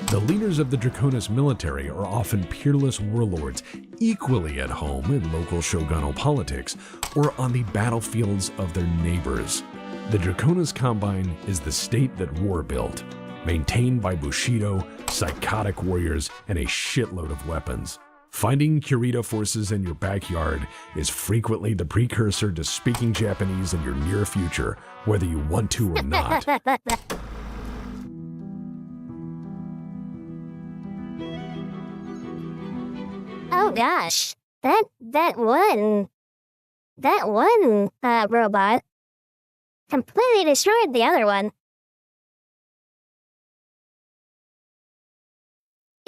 The leaders of the Draconis military are often peerless warlords, equally at home in local shogunal politics or on the battlefields of their neighbors. The Draconis Combine is the state that war built, maintained by Bushido, psychotic warriors, and a shitload of weapons. Finding Kurita forces in your backyard is frequently the precursor to speaking Japanese in your near future, whether you want to or not. Oh gosh, that one robot completely destroyed the other one.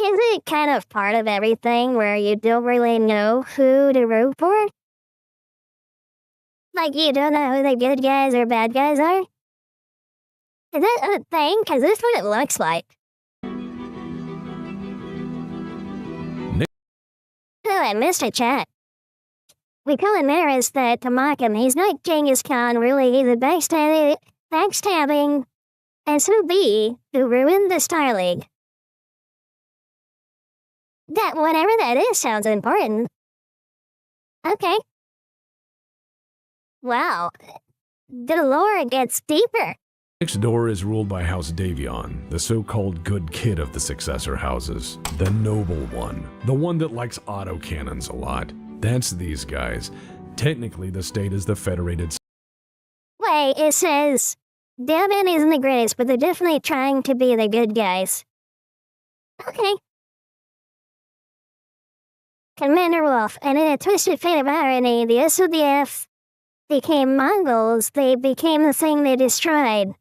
Is it kind of part of everything where you don't really know who to root for? Like you don't know who the good guys or bad guys are? Is that a thing? Because this is what it looks like. Oh, I missed a chat. We call him Maris that to mock him. He's not Genghis Khan, really. He's a backstabbing SOB who ruined the Star League. That, whatever that is, sounds important. Okay. Wow. The lore gets deeper. Next door is ruled by House Davion, the so-called good kid of the successor houses. The noble one. The one that likes autocannons a lot. That's these guys. Technically, the state is the federated... Wait, it says... Devin isn't the greatest, but they're definitely trying to be the good guys. Okay. Commander Wolf, and in a twisted fate of irony, the SODF became Mongols. They became the thing they destroyed.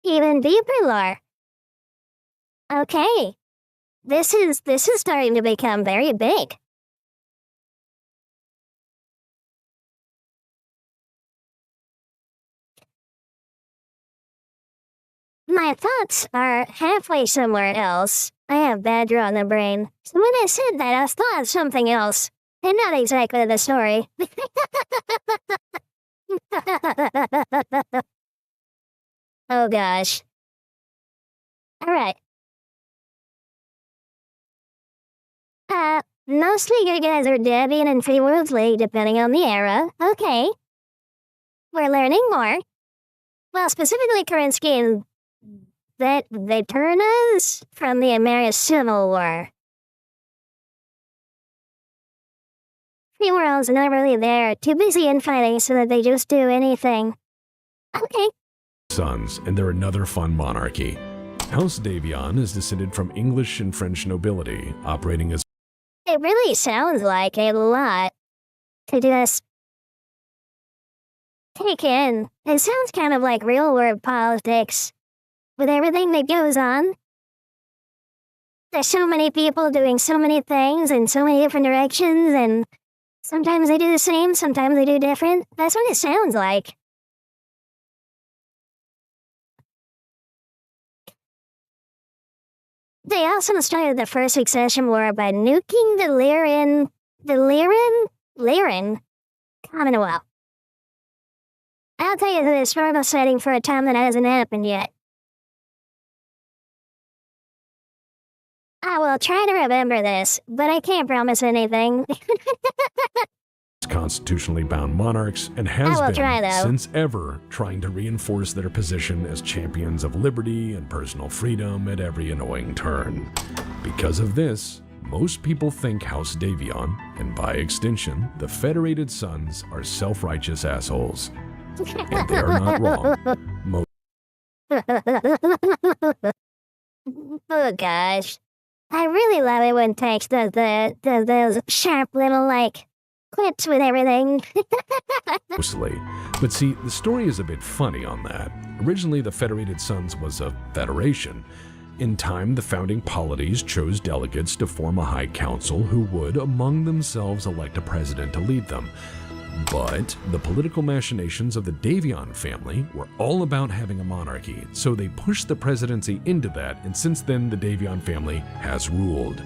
Even deeper lore. Okay. This is starting to become very big. My thoughts are halfway somewhere else. I have Badger on the brain. So when I said that, I thought of something else. And not exactly the story. Oh gosh. Alright. Mostly you guys are Debian and Free World League depending on the era. Okay. We're learning more. Well, specifically Kerensky and that they turn us from the American Civil War. Free World's not really there, too busy infighting so that they just do anything. Okay. sons, and they're another fun monarchy. House Davion is descended from English and French nobility, operating as... It really sounds like a lot to just take in. It sounds kind of like real-world politics. With everything that goes on, there's so many people doing so many things in so many different directions, and sometimes they do the same, sometimes they do different. That's what it sounds like. They also started the first succession war by nuking the Lyran Commonwealth. I'll tell you the historical setting for a time that hasn't happened yet. I will try to remember this, but I can't promise anything. Constitutionally bound monarchs and has I will been try, though. since ever trying to reinforce their position as champions of liberty and personal freedom at every annoying turn. Because of this, most people think House Davion, and by extension, the Federated Sons, are self-righteous assholes. And they are not wrong. Oh gosh. I really love it when Tex does those sharp little, like, clips with everything. Mostly. But see, the story is a bit funny on that. Originally, the Federated Sons was a federation. In time, the founding polities chose delegates to form a high council who would, among themselves, elect a president to lead them. But the political machinations of the Davion family were all about having a monarchy, so they pushed the presidency into that, and since then the Davion family has ruled,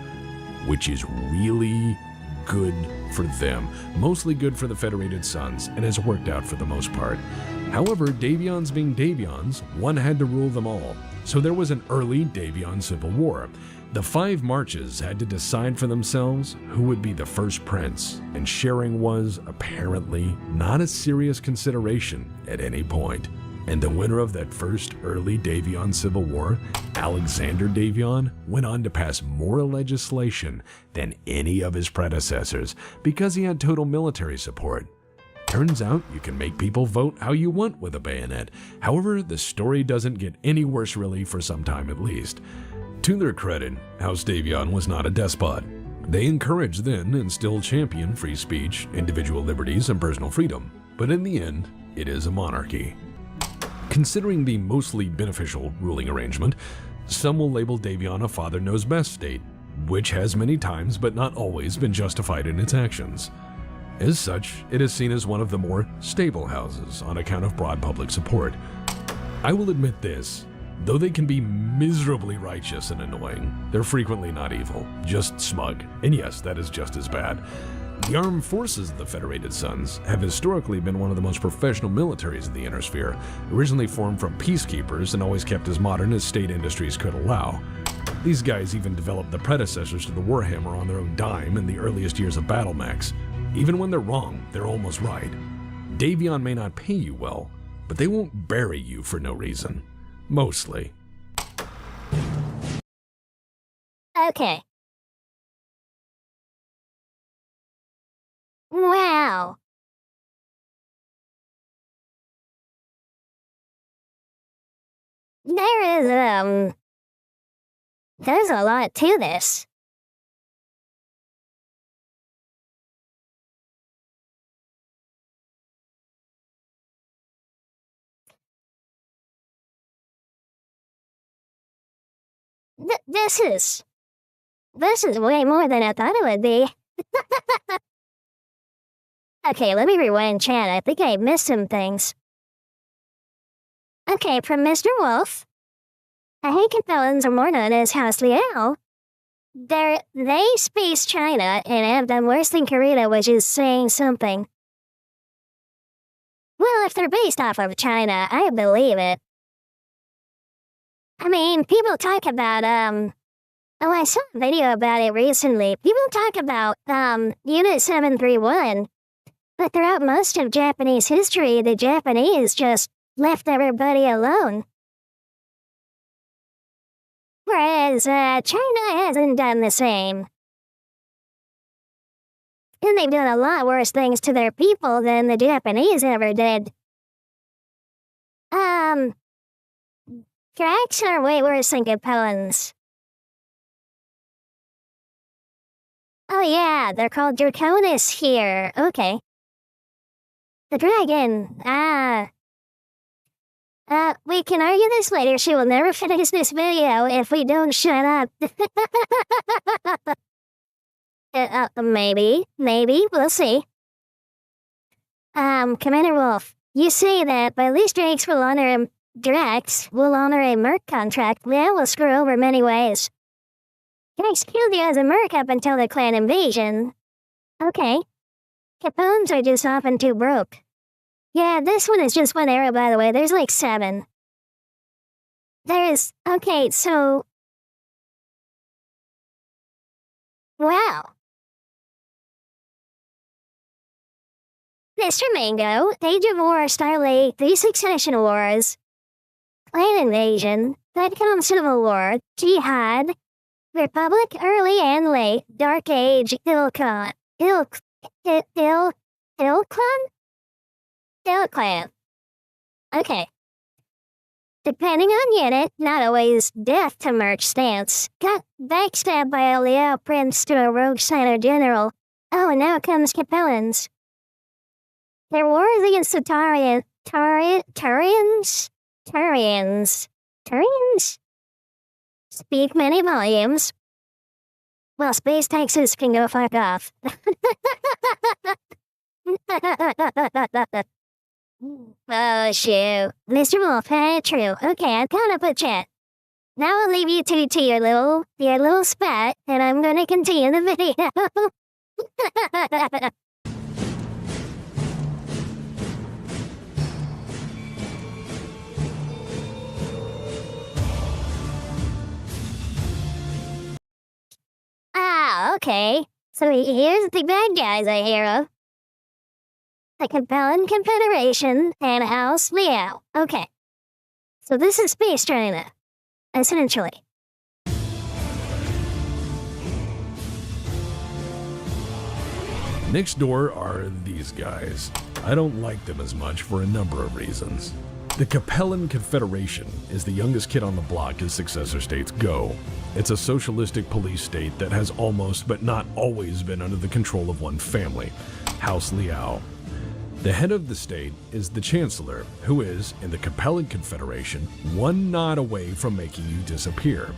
which is really good for them, mostly good for the Federated Sons, and has worked out for the most part. However, Davions being Davions, one had to rule them all, so there was an early Davion civil war. The 5 marches had to decide for themselves who would be the first prince, and sharing was, apparently, not a serious consideration at any point. And the winner of that first early Davion civil war, Alexander Davion, went on to pass more legislation than any of his predecessors because he had total military support. Turns out you can make people vote how you want with a bayonet. However, the story doesn't get any worse really for some time at least. To their credit, House Davion was not a despot. They encouraged then and still champion free speech, individual liberties, and personal freedom. But in the end, it is a monarchy. Considering the mostly beneficial ruling arrangement, some will label Davion a father knows best state, which has many times but not always been justified in its actions. As such, it is seen as one of the more stable houses on account of broad public support. I will admit this. Though they can be miserably righteous and annoying, they're frequently not evil, just smug. And yes, that is just as bad. The armed forces of the Federated Sons have historically been one of the most professional militaries of the Inner Sphere, originally formed from peacekeepers and always kept as modern as state industries could allow. These guys even developed the predecessors to the Warhammer on their own dime in the earliest years of battle mechs. Even when they're wrong, they're almost right. Davion may not pay you well, but they won't bury you for no reason. Mostly. Okay. Wow. There's a lot to this. This is way more than I thought it would be. Okay, let me rewind chat. I think I missed some things. Okay, from Mr. Wolf. Haken felons are more known as House Liao. They space China and have done worse than Korea, which is saying something. Well, if they're based off of China, I believe it. I mean, people talk about, oh, I saw a video about it recently. People talk about, Unit 731. But throughout most of Japanese history, the Japanese just left everybody alone. Whereas, China hasn't done the same. And they've done a lot worse things to their people than the Japanese ever did. Cracks are way worse than Capellans. Oh yeah, they're called Draconis here. Okay. The dragon. We can argue this later. She will never finish this video if we don't shut up. Maybe, we'll see. Commander Wolf, you say that, but at least Drax will honor a merc contract. Liao will screw over many ways. Drax killed you as a merc up until the clan invasion. Okay. Capones are just often too broke. Yeah, this one is just one arrow, by the way. There's like 7. Okay, so Wow. Mr. Mango, Age of War, Starlight, 3 Succession Wars, Clan Invasion, Vietnam Civil War, Jihad, Republic Early and Late, Dark Age, Ilclan. Ilclan. Okay. Depending on unit, not always death to merch stance. Got backstabbed by a Liao prince to a rogue Sino general. Oh, and now comes Capellans. Their wars against the Turians? Speak many volumes. Well, space taxes can go fuck off. Oh, shoot. Mr. Wolf, true. Okay, I've caught up with chat. Now I'll leave you two to your little spat, and I'm gonna continue the video. Okay. So here's the bad guys I hear of. The Capellan Confederation and House Liao. Okay. So this is Space China, essentially. Next door are these guys. I don't like them as much for a number of reasons. The Capellan Confederation is the youngest kid on the block as successor states go. It's a socialistic police state that has almost but not always been under the control of one family, House Liao. The head of the state is the Chancellor, who is, in the Capellan Confederation, one nod away from making you disappear.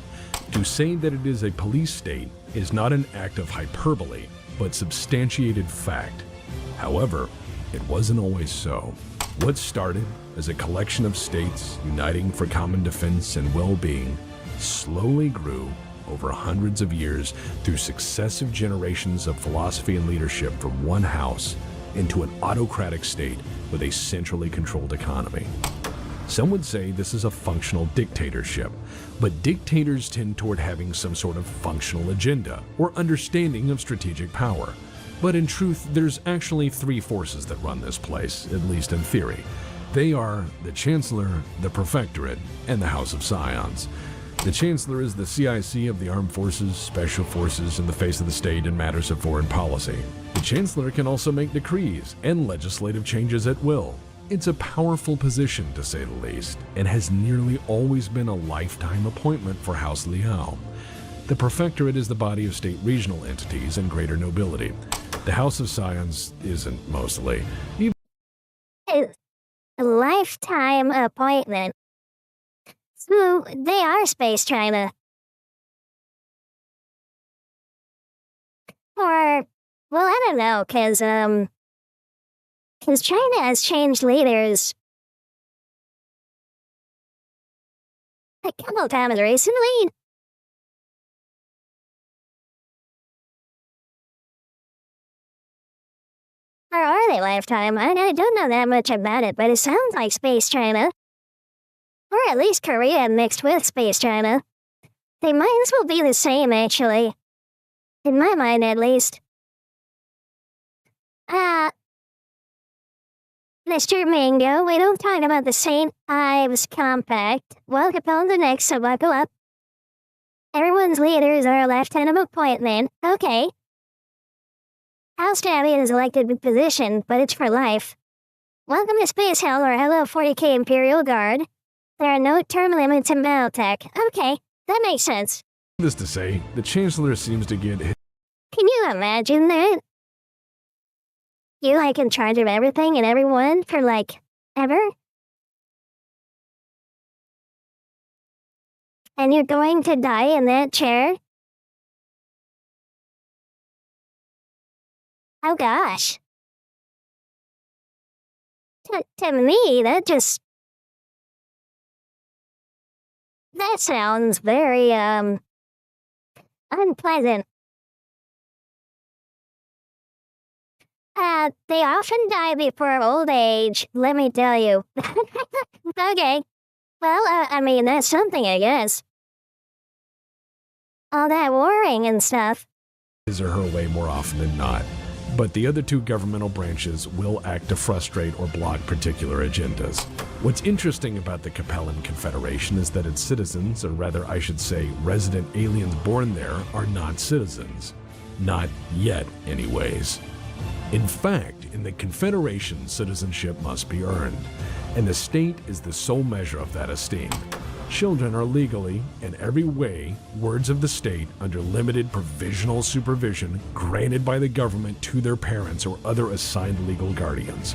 To say that it is a police state is not an act of hyperbole, but substantiated fact. However, it wasn't always so. What started as a collection of states uniting for common defense and well-being slowly grew over hundreds of years through successive generations of philosophy and leadership from one house into an autocratic state with a centrally controlled economy. Some would say this is a functional dictatorship, but dictators tend toward having some sort of functional agenda or understanding of strategic power. But in truth, there's actually 3 forces that run this place, at least in theory. They are the Chancellor, the Prefectorate, and the House of Scions. The Chancellor is the CIC of the Armed Forces, Special Forces, and the face of the state in matters of foreign policy. The Chancellor can also make decrees and legislative changes at will. It's a powerful position, to say the least, and has nearly always been a lifetime appointment for House Liao. The Prefectorate is the body of state regional entities and greater nobility. The House of Scions isn't mostly. A lifetime appointment. So they are Space China. Or, well, I don't know, cause China has changed leaders a couple times recently. Or are they lifetime? I don't know that much about it, but it sounds like Space China. Or at least Korea mixed with Space China. They might as well be the same, actually. In my mind, at least. Mr. Mango, we don't talk about the St. Ives Compact. Well, upon the next, so buckle up. Everyone's leaders are a lifetime appointment. Okay. House Champion is elected with position, but it's for life. Welcome to Space Hell or hello 40k Imperial Guard. There are no term limits in Battletech. Okay, that makes sense. Needless to say, the Chancellor seems to get hit. Can you imagine that? You in charge of everything and everyone for ever? And you're going to die in that chair? Oh gosh. To me, that sounds very, unpleasant. They often die before old age, let me tell you. Okay. Well, I mean, that's something, I guess. All that warring and stuff. his or her way more often than not, but the other two governmental branches will act to frustrate or block particular agendas. What's interesting about the Capellan Confederation is that its citizens, or rather I should say resident aliens born there, are not citizens. Not yet, anyways. In fact, in the Confederation, citizenship must be earned, and the state is the sole measure of that esteem. Children are legally, in every way, wards of the state under limited provisional supervision granted by the government to their parents or other assigned legal guardians.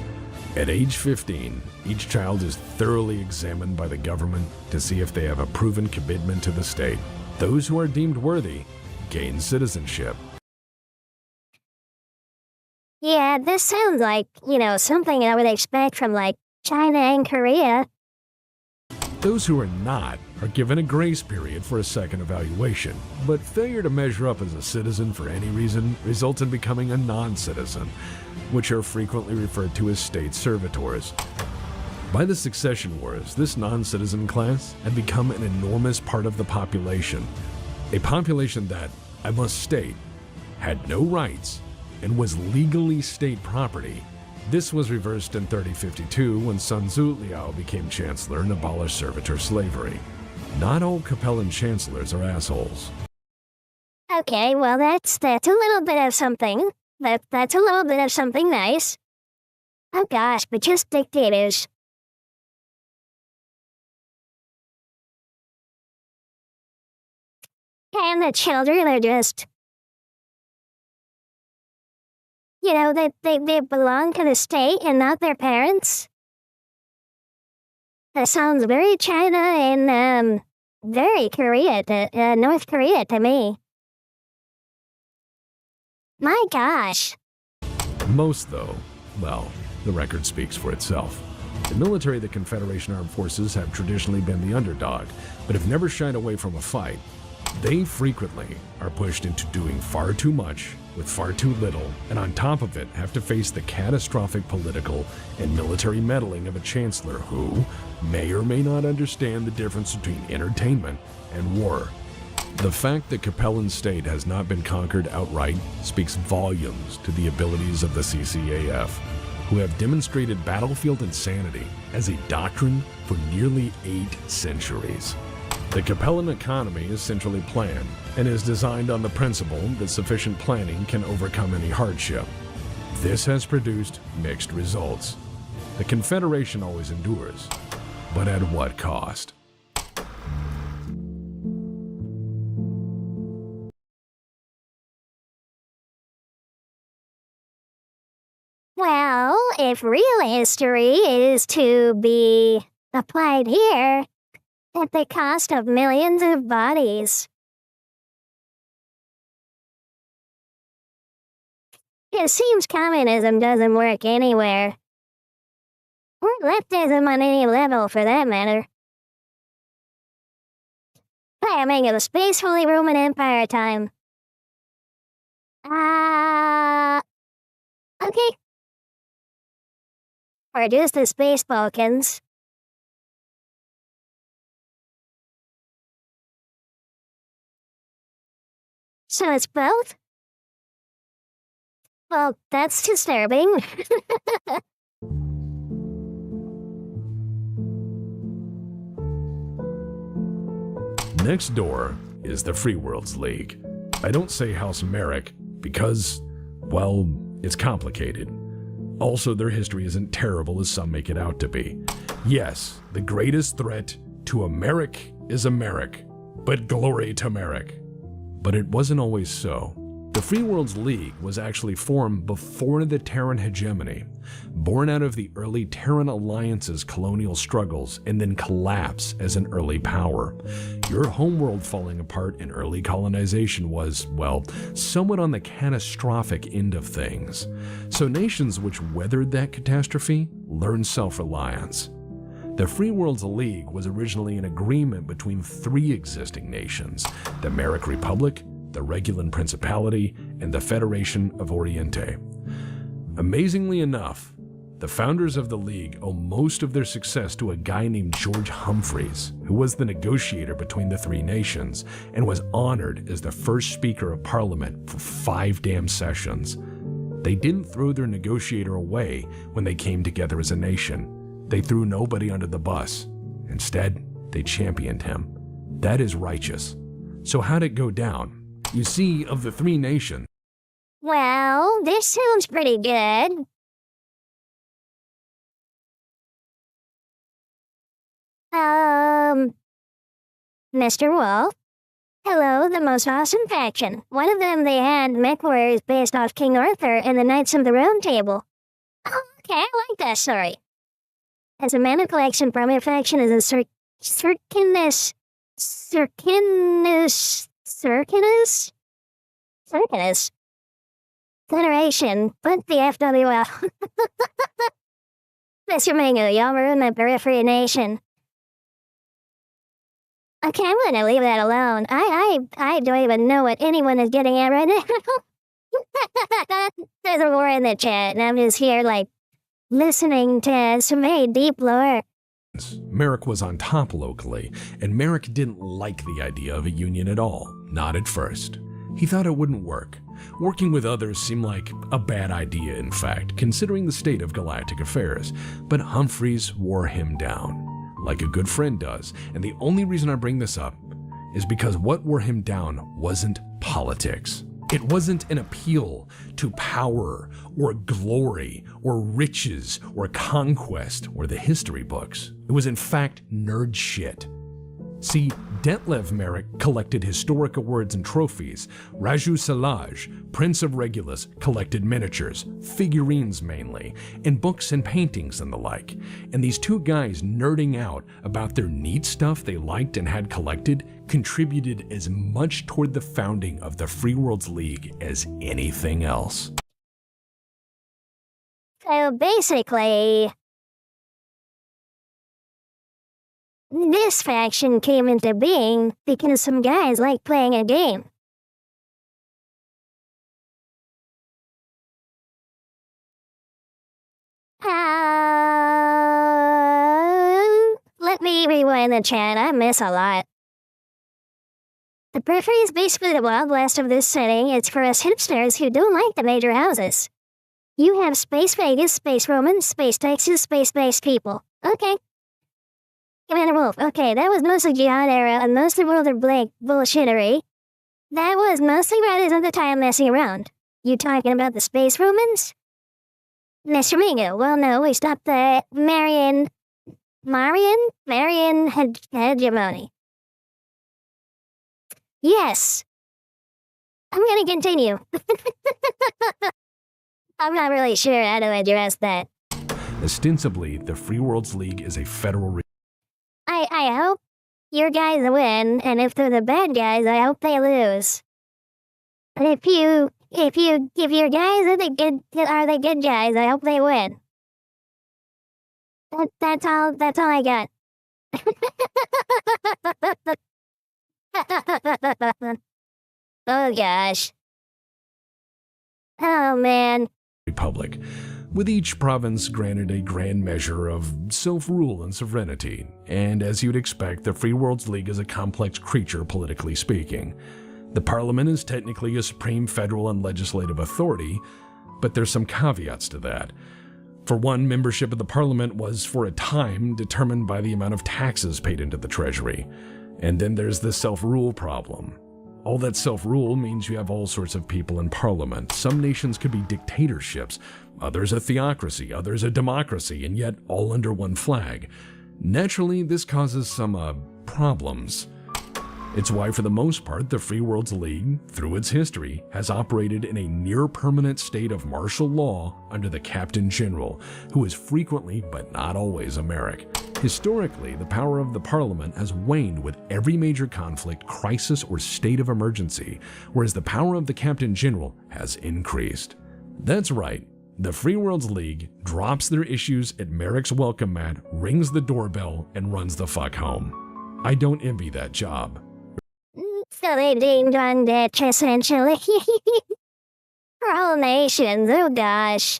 At age 15, each child is thoroughly examined by the government to see if they have a proven commitment to the state. Those who are deemed worthy gain citizenship. Yeah, this sounds like, something I would expect from, China and Korea. Those who are not are given a grace period for a second evaluation, but failure to measure up as a citizen for any reason results in becoming a non-citizen, which are frequently referred to as state servitors. By the succession wars, this non-citizen class had become an enormous part of the population, a population that, I must state, had no rights and was legally state property. This was reversed in 3052 when Sun Tzu Liao became chancellor and abolished servitor slavery. Not all Capellan chancellors are assholes. Okay, well that's a little bit of something. That's a little bit of something nice. Oh gosh, but just dictators. And the children are just... they belong to the state and not their parents. That sounds very China and, very North Korea to me. My gosh. Most, though, well, the record speaks for itself. The military of the Confederation Armed Forces have traditionally been the underdog, but have never shied away from a fight. They frequently are pushed into doing far too much with far too little, and on top of it have to face the catastrophic political and military meddling of a chancellor who may or may not understand the difference between entertainment and war. The fact that Capellan state has not been conquered outright speaks volumes to the abilities of the CCAF, who have demonstrated battlefield insanity as a doctrine for nearly 8 centuries. The Capellan economy is centrally planned and is designed on the principle that sufficient planning can overcome any hardship. This has produced mixed results. The Confederation always endures, but at what cost? Well, if real history is to be applied here, at the cost of millions of bodies. It seems communism doesn't work anywhere. Or leftism on any level, for that matter. Planning of the Space Holy Roman Empire time. Okay. Or just the Space Balkans. So it's both? Well, that's disturbing. Next door is the Free Worlds League. I don't say House Merrick because, well, it's complicated. Also, their history isn't terrible as some make it out to be. Yes, the greatest threat to Americ is Americ, but glory to Merrick. But it wasn't always so. The Free Worlds League was actually formed before the Terran hegemony, born out of the early Terran Alliance's colonial struggles and then collapse as an early power. Your homeworld falling apart in early colonization was, well, somewhat on the catastrophic end of things. So nations which weathered that catastrophe learned self-reliance. The Free Worlds League was originally an agreement between 3 existing nations, the Merrick Republic, the Regulan Principality, and the Federation of Oriente. Amazingly enough, the The founders of the League owe most of their success to a guy named George Humphreys, who was the negotiator between the three nations and was honored as the first Speaker of Parliament for 5 damn sessions. They didn't throw their negotiator away when they came together as a nation. They threw nobody under the bus. Instead, they championed him. That is righteous. So how'd it go down? You see, of the three nations, Well, this sounds pretty good. Mr. Wolf? Hello, the most awesome faction. One of them they had mech warriors based off King Arthur and the Knights of the Round Table. Oh, okay, I like that story. As a mana collection, primary faction is a Circinus Federation, but the FWL. Mr. Mango, y'all ruined my periphery nation. Okay, I'm gonna leave that alone. I don't even know what anyone is getting at right now. There's a war in the chat, and I'm just here, like, listening to some very deep lore. Merrick was on top locally, and Merrick didn't like the idea of a union at all, not at first. He thought it wouldn't work. Working with others seemed like a bad idea, in fact, considering the state of galactic affairs, but Humphreys wore him down, like a good friend does, and the only reason I bring this up is because what wore him down wasn't politics. It wasn't an appeal to power or glory or riches or conquest or the history books. It was in fact nerd shit. See, Detlev Merrick collected historic awards and trophies. Raju Salaj, Prince of Regulus, collected miniatures, figurines mainly, and books and paintings and the like. And these two guys nerding out about their neat stuff they liked and had collected contributed as much toward the founding of the Free Worlds League as anything else. So basically, this faction came into being because some guys like playing a game. Let me rewind the chat. I miss a lot. The periphery is basically the Wild West of this setting. It's for us hipsters who don't like the major houses. You have Space Vegas, Space Romans, Space Texas, Space-based people. Okay. Commander Wolf, okay, that was mostly Jihad era and mostly World of Blake bullshittery. That was mostly Riders of the Time messing around. You talking about the Space Romans? Mr. Mingo, well no, we stopped the Marian hegemony. Yes. I'm gonna continue. I'm not really sure how to address that. Ostensibly, the Free Worlds League is a federal I hope your guys win, and if they're the bad guys, I hope they lose. But if your guys are the good guys, I hope they win. That's all I got. Oh gosh. Oh man. republic, with each province granted a grand measure of self-rule and sovereignty, and as you'd expect, the Free Worlds League is a complex creature politically speaking. The Parliament is technically a supreme federal and legislative authority, but there's some caveats to that. For one, membership of the Parliament was, for a time, determined by the amount of taxes paid into the Treasury. And then there's the self-rule problem. All that self-rule means you have all sorts of people in Parliament. Some nations could be dictatorships, others a theocracy, others a democracy, and yet all under one flag. Naturally, this causes some, problems. It's why, for the most part, the Free Worlds League, through its history, has operated in a near-permanent state of martial law under the Captain General, who is frequently, but not always, a Merrick. Historically, the power of the Parliament has waned with every major conflict, crisis, or state of emergency, whereas the power of the Captain General has increased. That's right. The Free Worlds League drops their issues at Merrick's welcome mat, rings the doorbell, and runs the fuck home. I don't envy that job. So they ding-dong ditch, essentially. For all nations, oh gosh.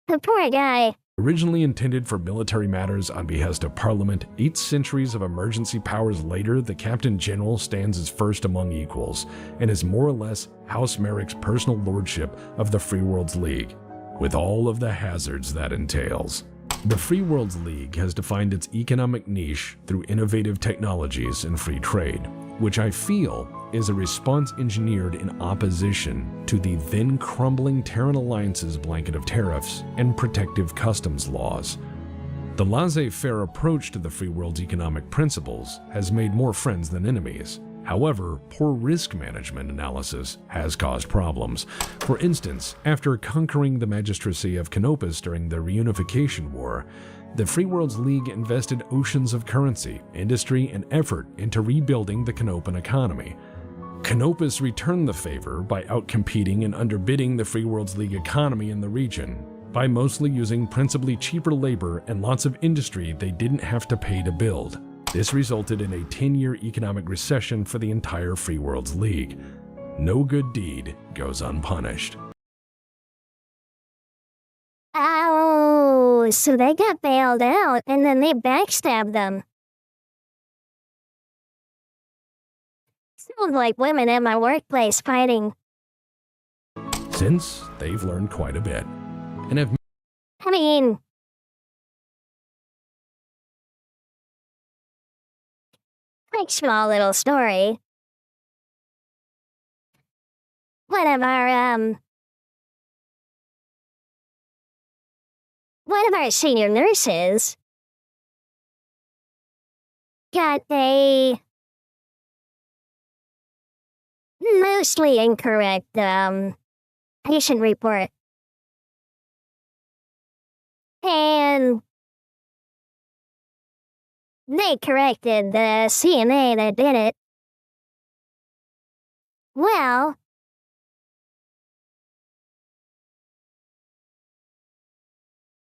The poor guy. Originally intended for military matters on behest of Parliament, 8 centuries of emergency powers later, the Captain General stands as first among equals, and is more or less House Merrick's personal lordship of the Free Worlds League, with all of the hazards that entails. The Free Worlds League has defined its economic niche through innovative technologies and free trade, which I feel is a response engineered in opposition to the then crumbling Terran Alliance's blanket of tariffs and protective customs laws. The laissez-faire approach to the Free World's economic principles has made more friends than enemies. However, poor risk management analysis has caused problems. For instance, after conquering the magistracy of Canopus during the Reunification War, the Free Worlds League invested oceans of currency, industry, and effort into rebuilding the Canopan economy. Canopus returned the favor by outcompeting and underbidding the Free Worlds League economy in the region, by mostly using principally cheaper labor and lots of industry they didn't have to pay to build. This resulted in a 10-year economic recession for the entire Free Worlds League. No good deed goes unpunished. Oh, so they got bailed out and then they backstabbed them. Sounds like women at my workplace fighting. Since they've learned quite a bit, and have I mean, like small little story. One of our senior nurses got a mostly incorrect patient report. And they corrected the CNA that did it. Well,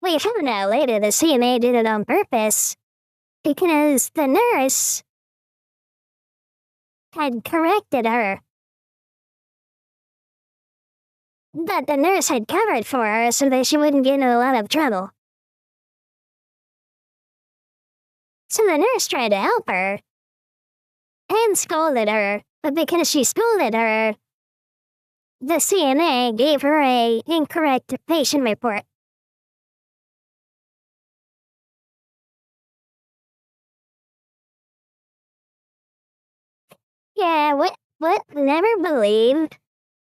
we found out later the CNA did it on purpose because the nurse had corrected her. But the nurse had covered for her so that she wouldn't get in a lot of trouble. So the nurse tried to help her and scolded her, but because she scolded her, the CNA gave her a incorrect patient report. Yeah, what? Never believed.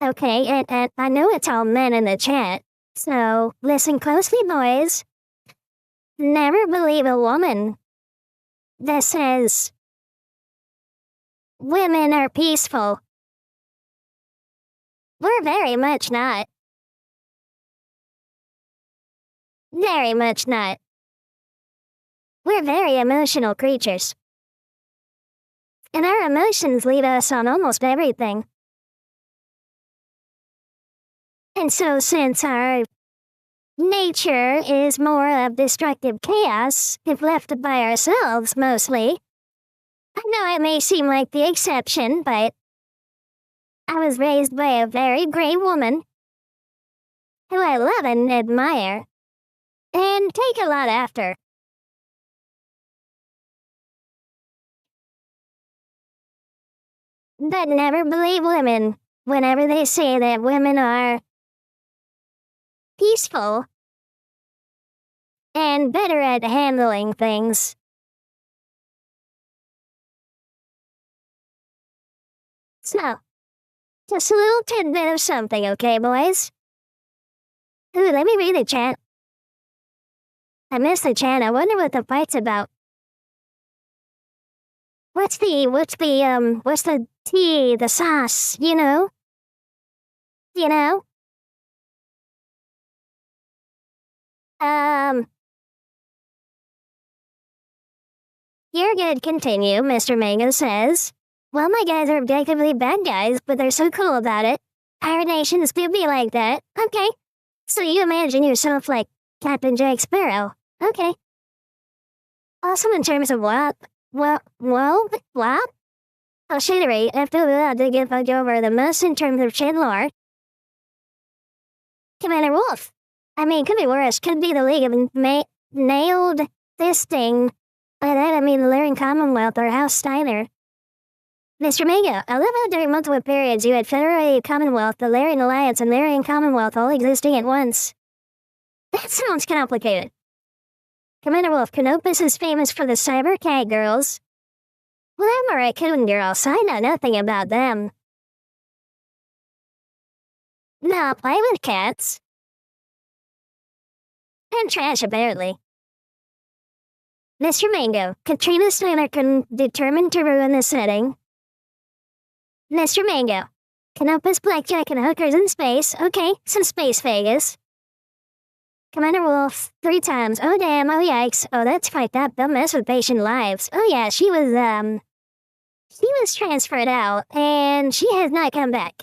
Okay, and I know it's all men in the chat, so listen closely, boys. Never believe a woman that says women are peaceful. We're very much not. Very much not. We're very emotional creatures. And our emotions lead us on almost everything. And so since our nature is more of destructive chaos, if left by ourselves mostly, I know it may seem like the exception, but I was raised by a very great woman who I love and admire, and take a lot after. But never believe women whenever they say that women are peaceful and better at handling things. So, just a little tidbit of something, okay, boys? Ooh, let me read the chat. I missed the chat. I wonder what the fight's about. What's the tea, the sauce, you know? You know? You're good, continue, Mr. Mango says. Well, my guys are objectively bad guys, but they're so cool about it. Pirate nations do be like that. Okay. So you imagine yourself like Captain Jack Sparrow. Okay. Also in terms of what? What? Oh, shittery, after that, they get fucked over the most in terms of Shed lore. Commander Wolf, I mean, could be worse. Could be the League of nailed this thing. By that, I mean the Lyrian Commonwealth or House Steiner. Mr. Mango, I love how during multiple periods you had Federated Commonwealth, the Lyrian Alliance, and Lyrian Commonwealth all existing at once. That sounds complicated. Commander Wolf, Canopus is famous for the Cyber Cat Girls. Well, I'm a raccoon girl, so I know nothing about them. No, play with cats. And trash, apparently. Mr. Mango, Katrina Steiner determined to ruin the setting. Mr. Mango, Canopus, Blackjack, and hookers in space. Okay, some space Vegas. Commander Wolf, 3 times. Oh damn, oh yikes. Oh, that's fucked up. Don't mess with patient lives. Oh yeah, she was transferred out, and she has not come back.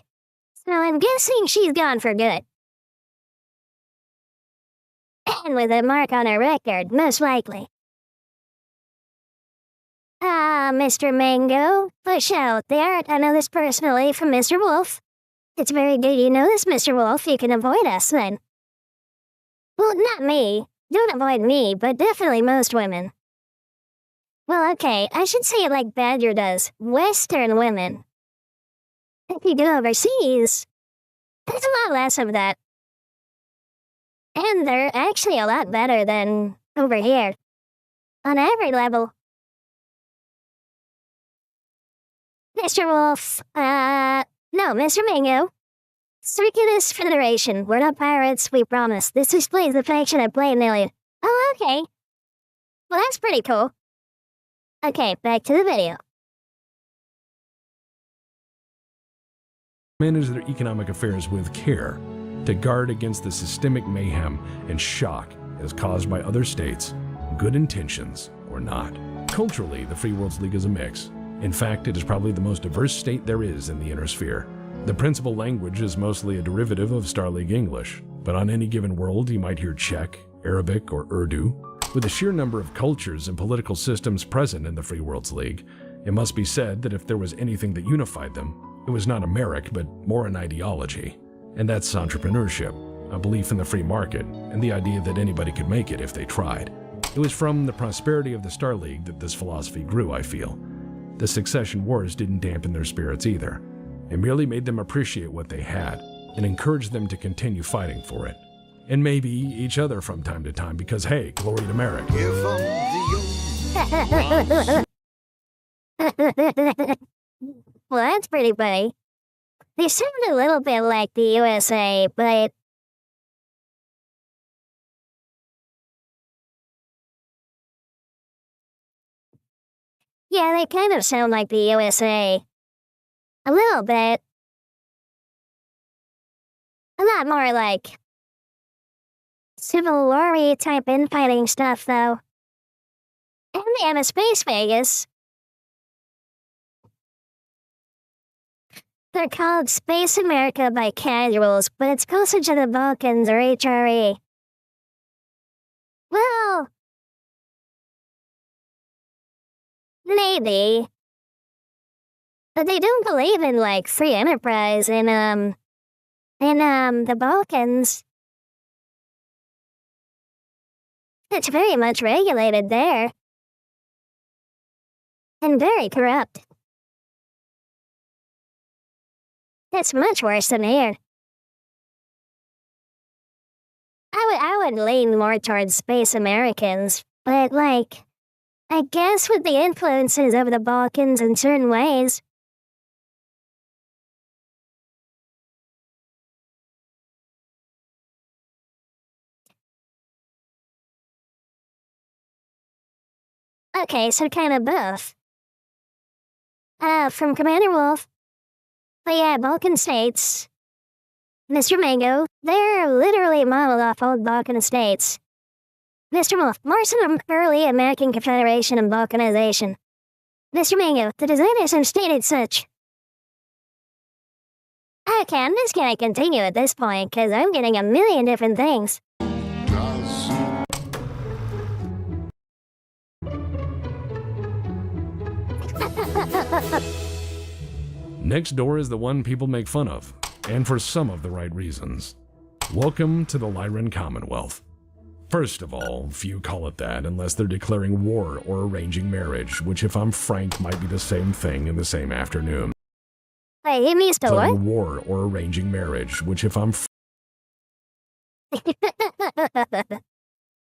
So I'm guessing she's gone for good. And with a mark on her record, most likely. Mr. Mango, push out there. I know this personally from Mr. Wolf. It's very good you know this, Mr. Wolf. You can avoid us then. Well, not me. Don't avoid me, but definitely most women. Well, okay, I should say it like Badger does. Western women. If you go overseas, there's a lot less of that. And they're actually a lot better than over here. On every level. Mr. Wolf, no, Mr. Mango. Circulus Federation, we're not pirates, we promise. This displays the faction at play in Iliad. Oh, okay. Well, that's pretty cool. Okay, back to the video. Manage their economic affairs with care to guard against the systemic mayhem and shock as caused by other states, good intentions or not. Culturally, the Free Worlds League is a mix. In fact, it is probably the most diverse state there is in the Inner Sphere. The principal language is mostly a derivative of Star League English, but on any given world you might hear Czech, Arabic, or Urdu. With the sheer number of cultures and political systems present in the Free Worlds League, it must be said that if there was anything that unified them, it was not a merit, but more an ideology. And that's entrepreneurship, a belief in the free market, and the idea that anybody could make it if they tried. It was from the prosperity of the Star League that this philosophy grew, I feel. The succession wars didn't dampen their spirits either. It merely made them appreciate what they had and encouraged them to continue fighting for it. And maybe each other from time to time because, hey, glory to Merrick. Well, that's pretty funny. They sound a little bit like the USA, but... Yeah, they kind of sound like the USA. A little bit. A lot more like Civil War-y type infighting stuff, though. And they have a space Vegas. They're called Space America by casuals, but it's closer to the Balkans or HRE. Well... maybe. But they don't believe in, like, free enterprise in the Balkans. It's very much regulated there. And very corrupt. It's much worse than here. I would lean more towards Space Americans, but, like, I guess with the influences of the Balkans in certain ways. Okay, so kind of both. From Commander Wolf. But yeah, Balkan states. Mr. Mango, they're literally modeled off old Balkan states. Mr. Wolf, more some early American Confederation and Balkanization. Mr. Mango, the designers have stated such. Okay, I'm just gonna continue at this point, because I'm getting a million different things. Next door is the one people make fun of, and for some of the right reasons. Welcome to the Lyran Commonwealth. First of all, few call it that unless they're declaring war or arranging marriage, which if I'm frank might be the same thing in the same afternoon. Wait, he means to what? Declaring war or arranging marriage, which if I'm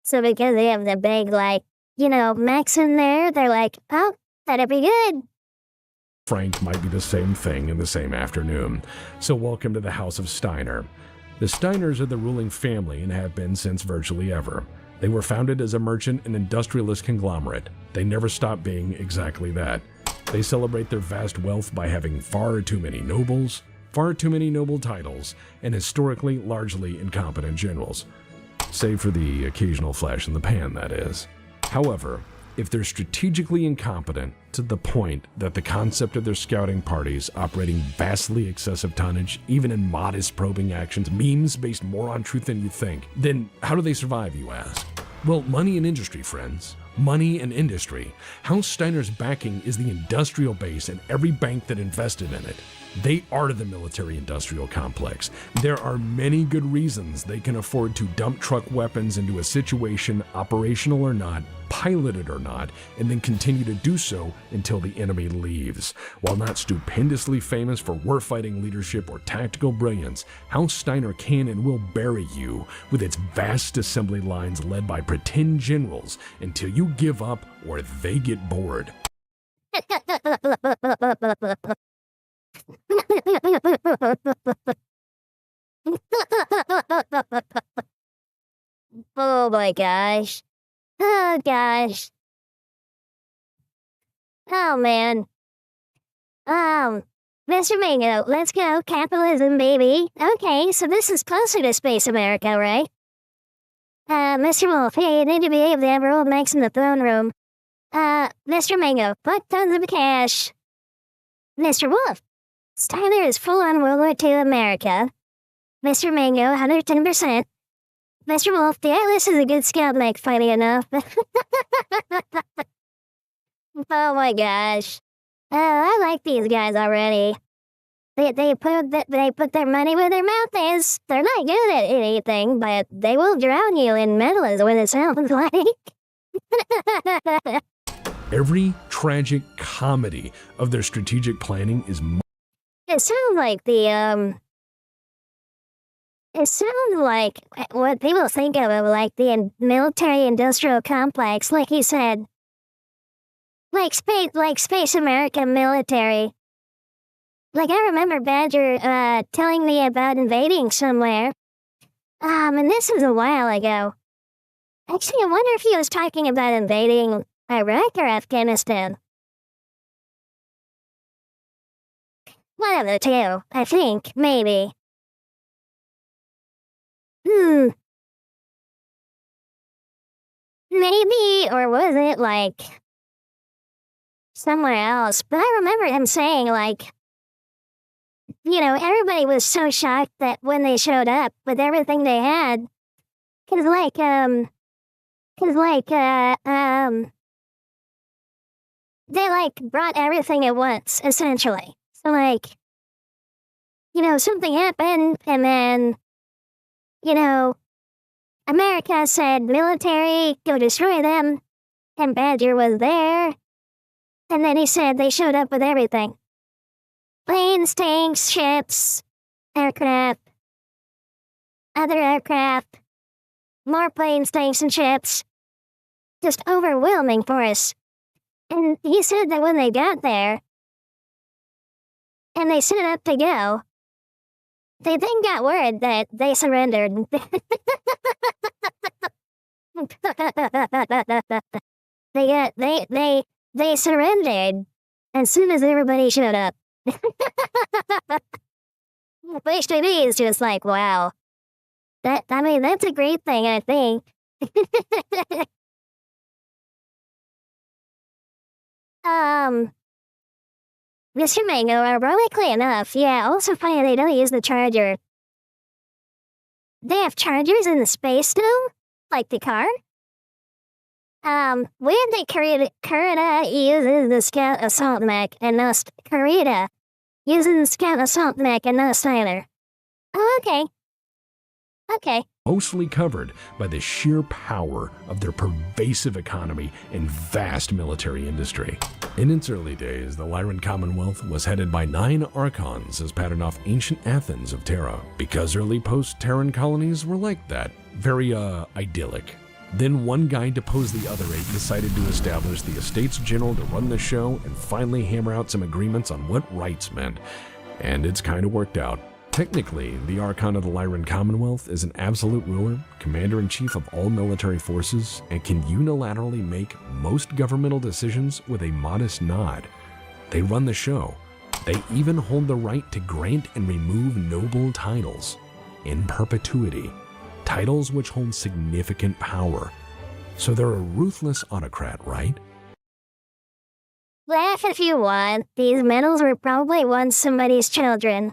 So because they have the big, like, Max in there, they're like, oh, that'd be good. frank might be the same thing in the same afternoon. So welcome to the House of Steiner. The Steiners are the ruling family and have been since virtually ever. They were founded as a merchant and industrialist conglomerate. They never stopped being exactly that. They celebrate their vast wealth by having far too many nobles, far too many noble titles, and historically largely incompetent generals. Save for the occasional flash in the pan, that is. However, if they're strategically incompetent to the point that the concept of their scouting parties operating vastly excessive tonnage, even in modest probing actions, memes based more on truth than you think, then how do they survive, you ask? Well, money and industry, friends. Money and industry. House Steiner's backing is the industrial base and every bank that invested in it. They are the military-industrial complex. There are many good reasons they can afford to dump truck weapons into a situation, operational or not, piloted or not, and then continue to do so until the enemy leaves. While not stupendously famous for warfighting leadership or tactical brilliance, House Steiner can and will bury you with its vast assembly lines led by pretend generals until you give up or they get bored. Oh my gosh. Oh gosh. Oh man. Mr. Mango, let's go. Capitalism, baby. Okay, so this is closer to Space America, right? Mr. Wolf, hey, you need to behave. They have old Max in the throne room. Mr. Mango, put tons of cash. Mr. Wolf, Steiner is full on World War II America. Mr. Mango, 110%. Mr. Wolf, the Atlas is a good scout mech, funny enough. Oh my gosh. Oh, I like these guys already. They put their money where their mouth is. They're not good at anything, but they will drown you in metal is what it sounds like. Every tragic comedy of their strategic planning is It sounds like it sounds like what people think of like the military-industrial complex, like he said. Like Space America military. Like I remember Badger telling me about invading somewhere. And this was a while ago. Actually, I wonder if he was talking about invading Iraq or Afghanistan. One of the two, I think, maybe. Maybe, or was it, like, somewhere else? But I remember him saying, like, everybody was so shocked that when they showed up with everything they had, cause they, like, brought everything at once, essentially. So, like, something happened, and then, America said, military, go destroy them, and Badger was there, and then he said they showed up with everything. Planes, tanks, ships, aircraft, other aircraft, more planes, tanks, and ships. Just overwhelming force. And he said that when they got there, and they set up to go, they then got word that they surrendered. They surrendered as soon as everybody showed up. Which to me is just like, wow. That's a great thing, I think. Mr. Mango, ironically enough, yeah, also funny they don't use the charger. They have chargers in the space still? Like the car? Weirdly, Kurita uses the Scout Assault Mech and not Kurita uses the Scout Assault Mech and not Steiner. Oh, okay. Okay. Mostly covered by the sheer power of their pervasive economy and vast military industry. In its early days, the Lyran Commonwealth was headed by 9 archons as patterned off ancient Athens of Terra, because early post-Terran colonies were like that, very, idyllic. Then one guy deposed the other 8, decided to establish the Estates General to run the show, and finally hammer out some agreements on what rights meant. And it's kind of worked out. Technically, the Archon of the Lyran Commonwealth is an absolute ruler, commander-in-chief of all military forces, and can unilaterally make most governmental decisions with a modest nod. They run the show. They even hold the right to grant and remove noble titles in perpetuity, titles which hold significant power. So they're a ruthless autocrat, right? Laugh if you want. These medals were probably once somebody's children.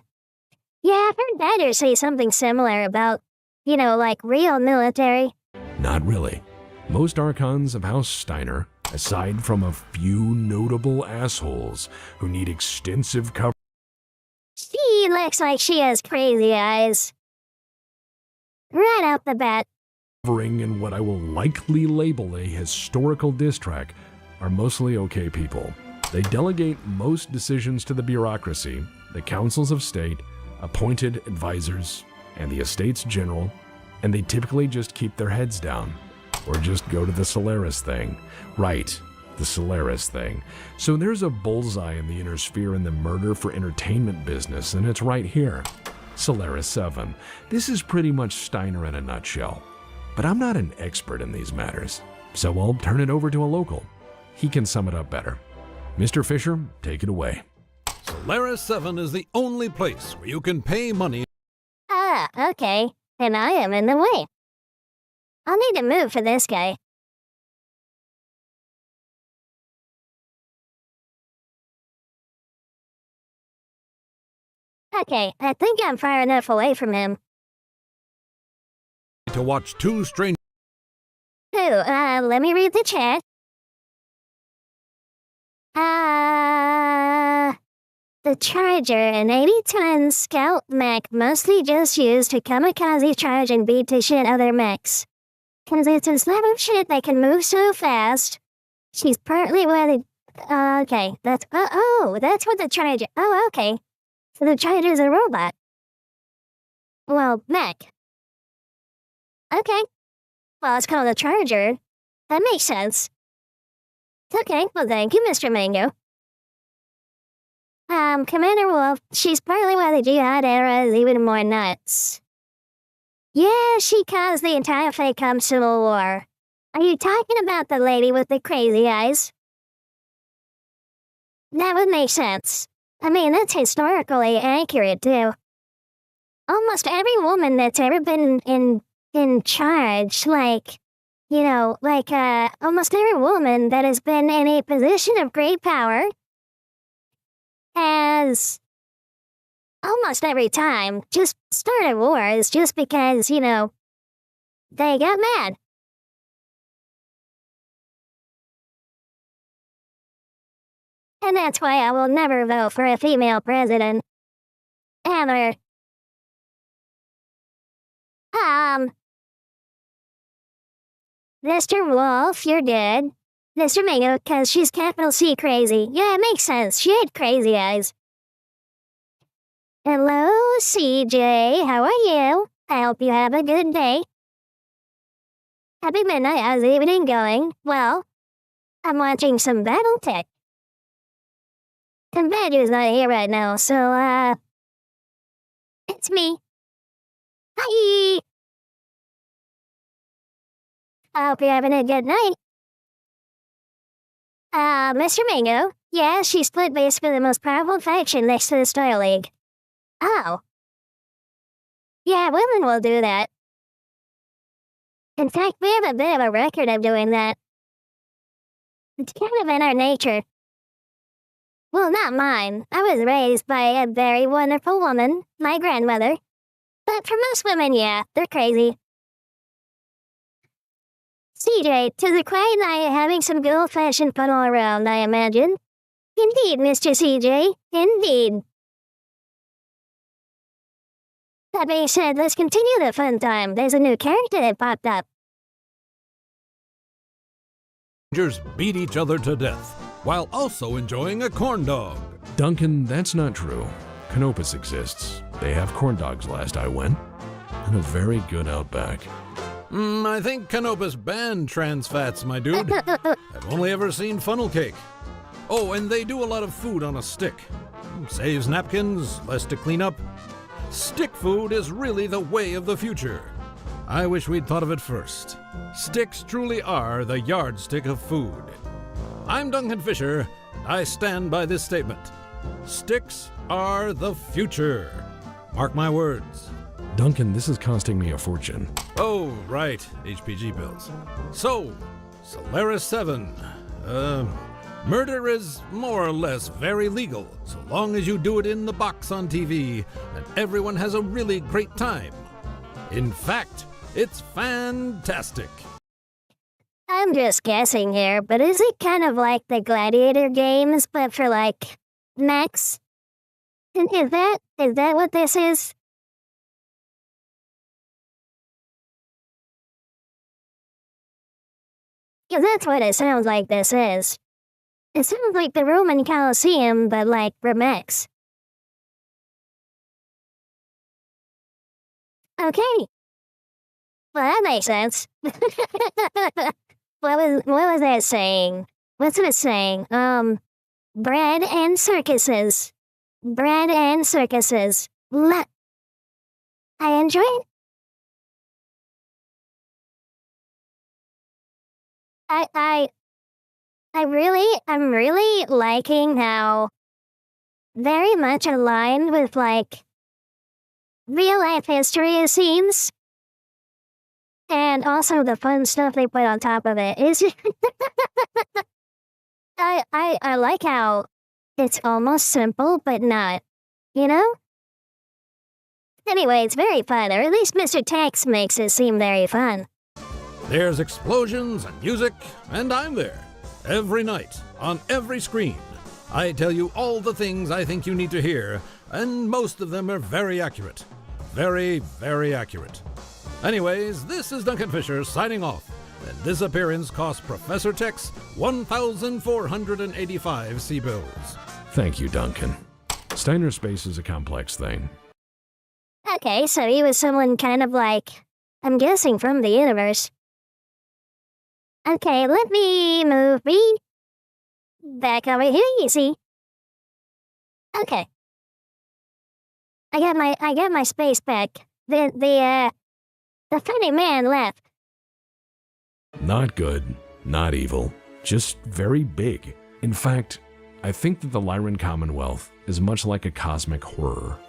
Yeah, I've heard Badger say something similar about, like real military. Not really. Most Archons of House Steiner, aside from a few notable assholes who need extensive She looks like she has crazy eyes. Right out the bat. covering in what I will likely label a historical diss track, are mostly okay people. They delegate most decisions to the bureaucracy, the councils of state, appointed advisors, and the Estates General, and they typically just keep their heads down, or just go to the Solaris thing. Right, the Solaris thing. So there's a bullseye in the inner sphere in the murder for entertainment business, and it's right here. Solaris 7. This is pretty much Steiner in a nutshell. But I'm not an expert in these matters, so I'll turn it over to a local. He can sum it up better. Mr. Fisher, take it away. Solaris 7 is the only place where you can pay money. Ah, okay. And I am in the way. I'll need to move for this guy. Okay, I think I'm far enough away from him. To watch 2 strange Let me read the chat. The Charger, an 80-ton scout mech mostly just used to kamikaze charge and beat to shit other mechs. Cause it's a slab of shit that can move so fast. She's partly weathered. Okay, that's that's what the Charger. Oh, okay. So the Charger's a robot. Well, mech. Okay. Well, it's called a Charger. That makes sense. Okay, well thank you, Mr. Mango. Commander Wolf, she's partly why the Jihad era is even more nuts. Yeah, she caused the entire fake Civil War. Are you talking about the lady with the crazy eyes? That would make sense. I mean, that's historically accurate, too. Almost every woman that's ever been in charge, almost every woman that has been in a position of great power has almost every time just started wars just because, they got mad. And that's why I will never vote for a female president. Ever. Mr. Wolf, you're dead. Mr. Mango, because she's capital C crazy. Yeah, it makes sense. She had crazy eyes. Hello, CJ. How are you? I hope you have a good day. Happy midnight. How's the evening going? Well, I'm watching some Battletech. And Badger's not here right now, so, it's me. Hi! I hope you're having a good night. Mr. Mango, yeah, she split base with the most powerful faction next to the Star League. Oh. Yeah, women will do that. In fact, we have a bit of a record of doing that. It's kind of in our nature. Well, not mine. I was raised by a very wonderful woman, my grandmother. But for most women, yeah, they're crazy. CJ, 'tis a quiet night having some good old-fashioned fun all around, I imagine. Indeed, Mr. CJ, indeed. That being said, let's continue the fun time. There's a new character that popped up. Strangers beat each other to death, while also enjoying a corn dog. Duncan, that's not true. Canopus exists. They have corn dogs last I went. And a very good Outback. I think Canopus banned trans fats, my dude. I've only ever seen funnel cake. Oh, and they do a lot of food on a stick. Saves napkins, less to clean up. Stick food is really the way of the future. I wish we'd thought of it first. Sticks truly are the yardstick of food. I'm Duncan Fisher. I stand by this statement. Sticks are the future. Mark my words. Duncan, this is costing me a fortune. Oh, right. HPG bills. So, Solaris 7. Murder is more or less very legal, so long as you do it in the box on TV, and everyone has a really great time. In fact, it's fantastic. I'm just guessing here, but is it kind of like the Gladiator games, but for like mechs? Is that what this is? Because that's what it sounds like this is. It sounds like the Roman Colosseum, but like for mechs. Okay. Well, that makes sense. What was that saying? What's it saying? Bread and circuses. Bread and circuses. I enjoy it. I'm really liking how very much aligned with like real life history it seems. And also the fun stuff they put on top of it is I like how it's almost simple but not, you know? Anyway, it's very fun, or at least Mr. Tex makes it seem very fun. There's explosions and music, and I'm there. Every night, on every screen. I tell you all the things I think you need to hear, and most of them are very accurate. Very, very accurate. Anyways, this is Duncan Fisher signing off, and this appearance cost Professor Tex 1,485 C-bills. Thank you, Duncan. Steiner space is a complex thing. Okay, so he was someone kind of like, I'm guessing from the universe. Okay, let me move me back over here, you see. Okay. I got my space back. The funny man left. Not good, not evil, just very big. In fact, I think that the Lyran Commonwealth is much like a cosmic horror.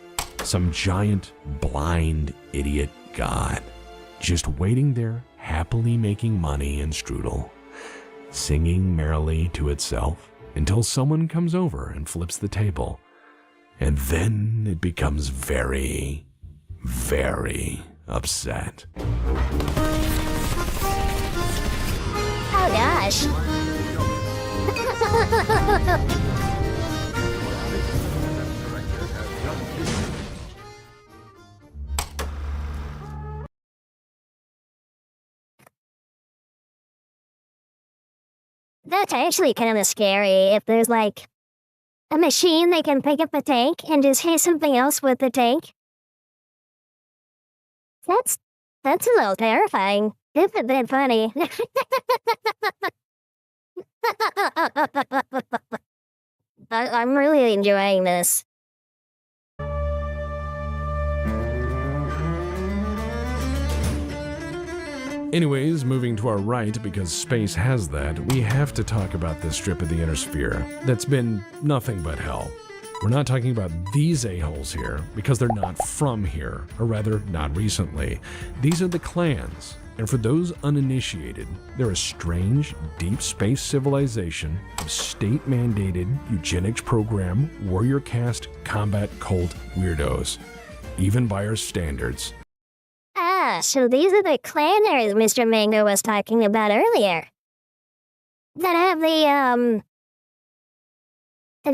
Some giant, blind, idiot god, just waiting there, happily making money and strudel, singing merrily to itself until someone comes over and flips the table. And then it becomes very, very upset. Oh gosh. That's actually kind of scary if there's like a machine that can pick up a tank and just hit something else with the tank. That's a little terrifying. If it's that funny. I'm really enjoying this. Anyways, moving to our right, because space has that, we have to talk about this strip of the inner sphere that's been nothing but hell. We're not talking about these a-holes here, because they're not from here, or rather, not recently. These are the clans, and for those uninitiated, they're a strange, deep space civilization of state-mandated, eugenics program, warrior caste, combat cult weirdos. Even by our standards. Ah, so these are the clanners Mr. Mango was talking about earlier. That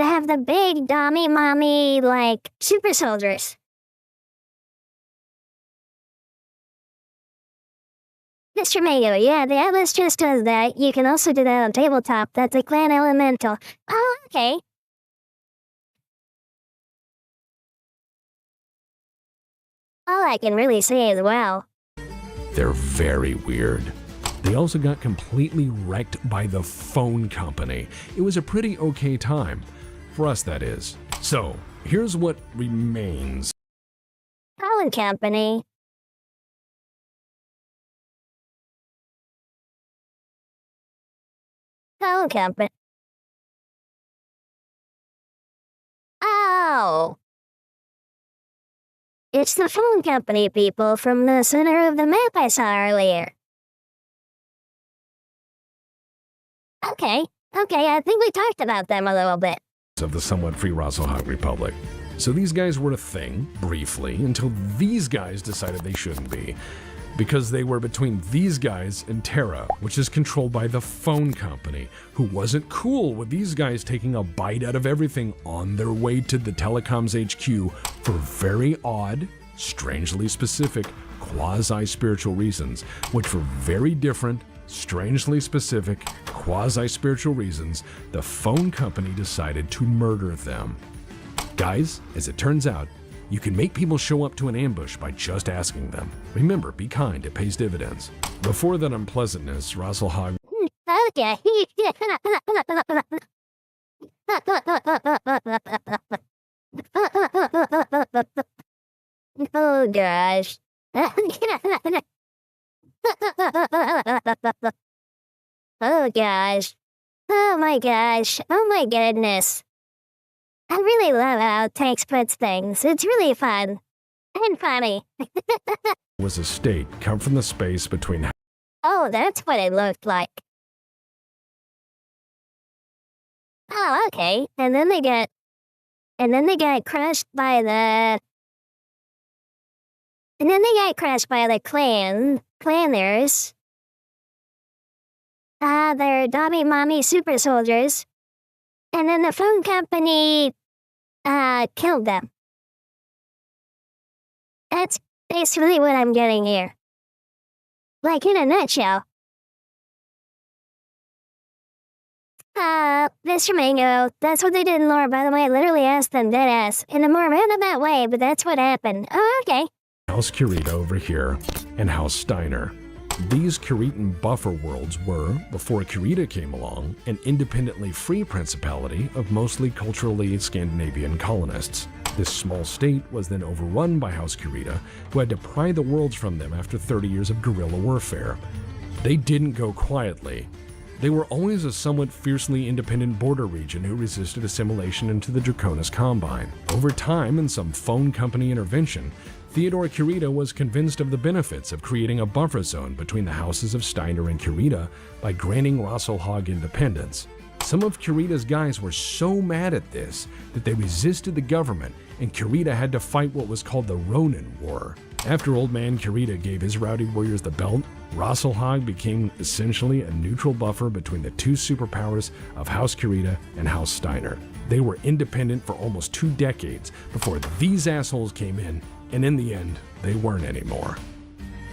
have the big dommy mommy, like, super soldiers. Mr. Mayo, yeah, the Atlas just does that. You can also do that on tabletop. That's a clan elemental. Oh, okay. All I can really say is wow. They're very weird. They also got completely wrecked by the phone company. It was a pretty okay time. For us, that is. So, here's what remains. Phone company. Phone company. Oh! It's the phone company people from the center of the map I saw earlier. Okay, I think we talked about them a little bit. Of the somewhat free Rasselhog Republic. So these guys were a thing, briefly, until these guys decided they shouldn't be. Because they were between these guys and Terra, which is controlled by the phone company, who wasn't cool with these guys taking a bite out of everything on their way to the Telecoms HQ for very odd, strangely specific, quasi-spiritual reasons, which for very different, strangely specific, quasi-spiritual reasons, the phone company decided to murder them. Guys, as it turns out, you can make people show up to an ambush by just asking them. Remember, be kind, it pays dividends. Before that unpleasantness, Rasselhog Okay. Oh gosh. Oh gosh. Oh my gosh. Oh my goodness. I really love how Tanks puts things. It's really fun. And funny. was a state come from the space between. Oh, that's what it looked like. Oh, okay. And then they got crushed by the clanners. They're Dobby Mommy super soldiers. And then the phone company killed them. That's basically what I'm getting here. Like in a nutshell. Mr. Mango, that's what they did in lore, by the way. I literally asked them deadass in a more roundabout way, but that's what happened. Oh, okay. House Kurita over here, and House Steiner. These Kuritan buffer worlds were, before Kurita came along, an independently free principality of mostly culturally Scandinavian colonists. This small state was then overrun by House Kurita, who had to pry the worlds from them after 30 years of guerrilla warfare. They didn't go quietly. They were always a somewhat fiercely independent border region who resisted assimilation into the Draconis Combine. Over time, and some phone company intervention, Theodore Kurita was convinced of the benefits of creating a buffer zone between the houses of Steiner and Kurita by granting Rasselhog independence. Some of Kurita's guys were so mad at this that they resisted the government, and Kurita had to fight what was called the Ronin War. After Old Man Kurita gave his rowdy warriors the belt, Rasselhog became essentially a neutral buffer between the two superpowers of House Kurita and House Steiner. They were independent for almost 2 decades before these assholes came in, and in the end, they weren't anymore.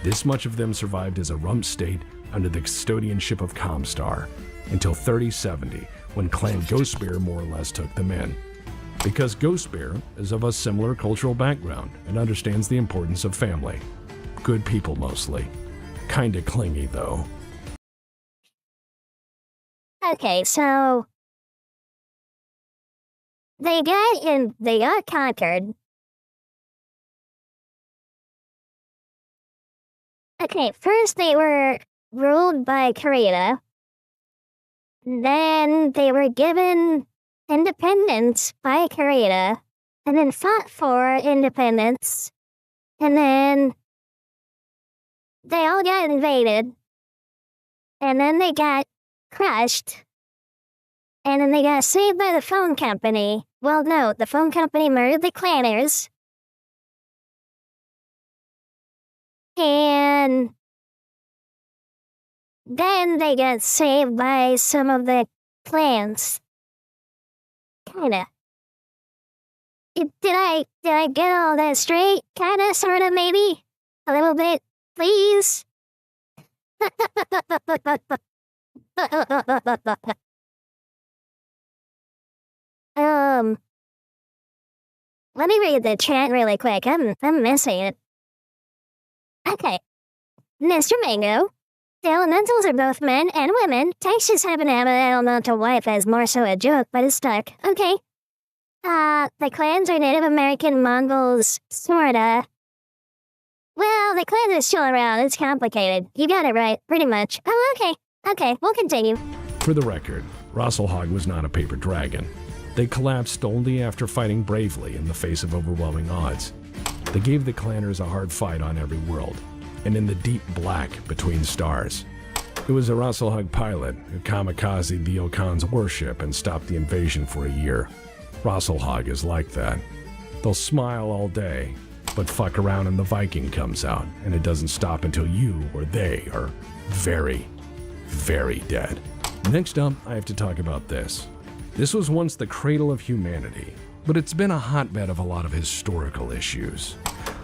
This much of them survived as a rump state under the custodianship of Comstar until 3070, when Clan Ghostbear more or less took them in. Because Ghostbear is of a similar cultural background and understands the importance of family. Good people mostly. Kinda clingy though. Okay, so they got conquered. Okay, first they were ruled by Kurita. Then they were given independence by Kurita, and then fought for independence, and then they all got invaded, and then they got crushed, and then they got saved by the phone company. Well, no, the phone company murdered the clanners, and then they got saved by some of the clans. Kinda. Did I get all that straight? Kinda, sorta, maybe? A little bit, please? Um, let me read the chat really quick. I'm missing it. Okay. Mr. Mango. The elementals are both men and women. Texas happen to have an elemental wife as more so a joke, but it's stuck. Okay. The clans are Native American Mongols, sorta. Well, the clans are still around. It's complicated. You got it right, pretty much. Oh, okay. Okay, we'll continue. For the record, Rosselhog was not a paper dragon. They collapsed only after fighting bravely in the face of overwhelming odds. They gave the clanners a hard fight on every world, and in the deep black between stars. It was a Rosselhog pilot who kamikazed the Okan's warship and stopped the invasion for a year. Rosselhog is like that. They'll smile all day, but fuck around and the Viking comes out, and it doesn't stop until you or they are very, very dead. Next up, I have to talk about this. This was once the cradle of humanity, but it's been a hotbed of a lot of historical issues.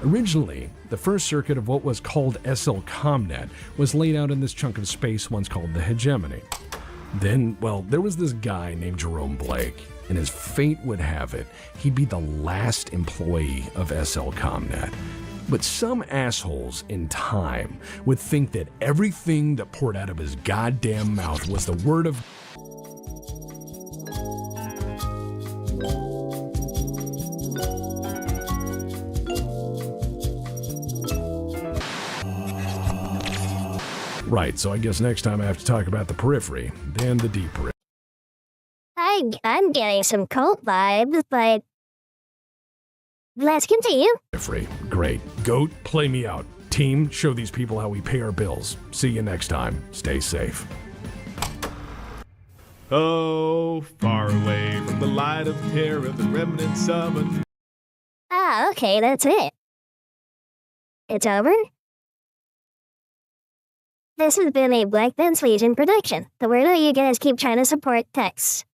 Originally, the first circuit of what was called SL Comnet was laid out in this chunk of space once called the Hegemony. Then, well, there was this guy named Jerome Blake, and as fate would have it, he'd be the last employee of SL Comnet. But some assholes in time would think that everything that poured out of his goddamn mouth was the word of Right, so I guess next time I have to talk about the periphery, then the deep periphery. I'm getting some cult vibes, but let's continue. Great. Goat, play me out. Team, show these people how we pay our bills. See you next time. Stay safe. Oh, far away from the light of terror, the remnants of a... Ah, okay, that's it. It's over? This has been a Black Ben's Legion production. The weirdo you guys keep trying to support texts.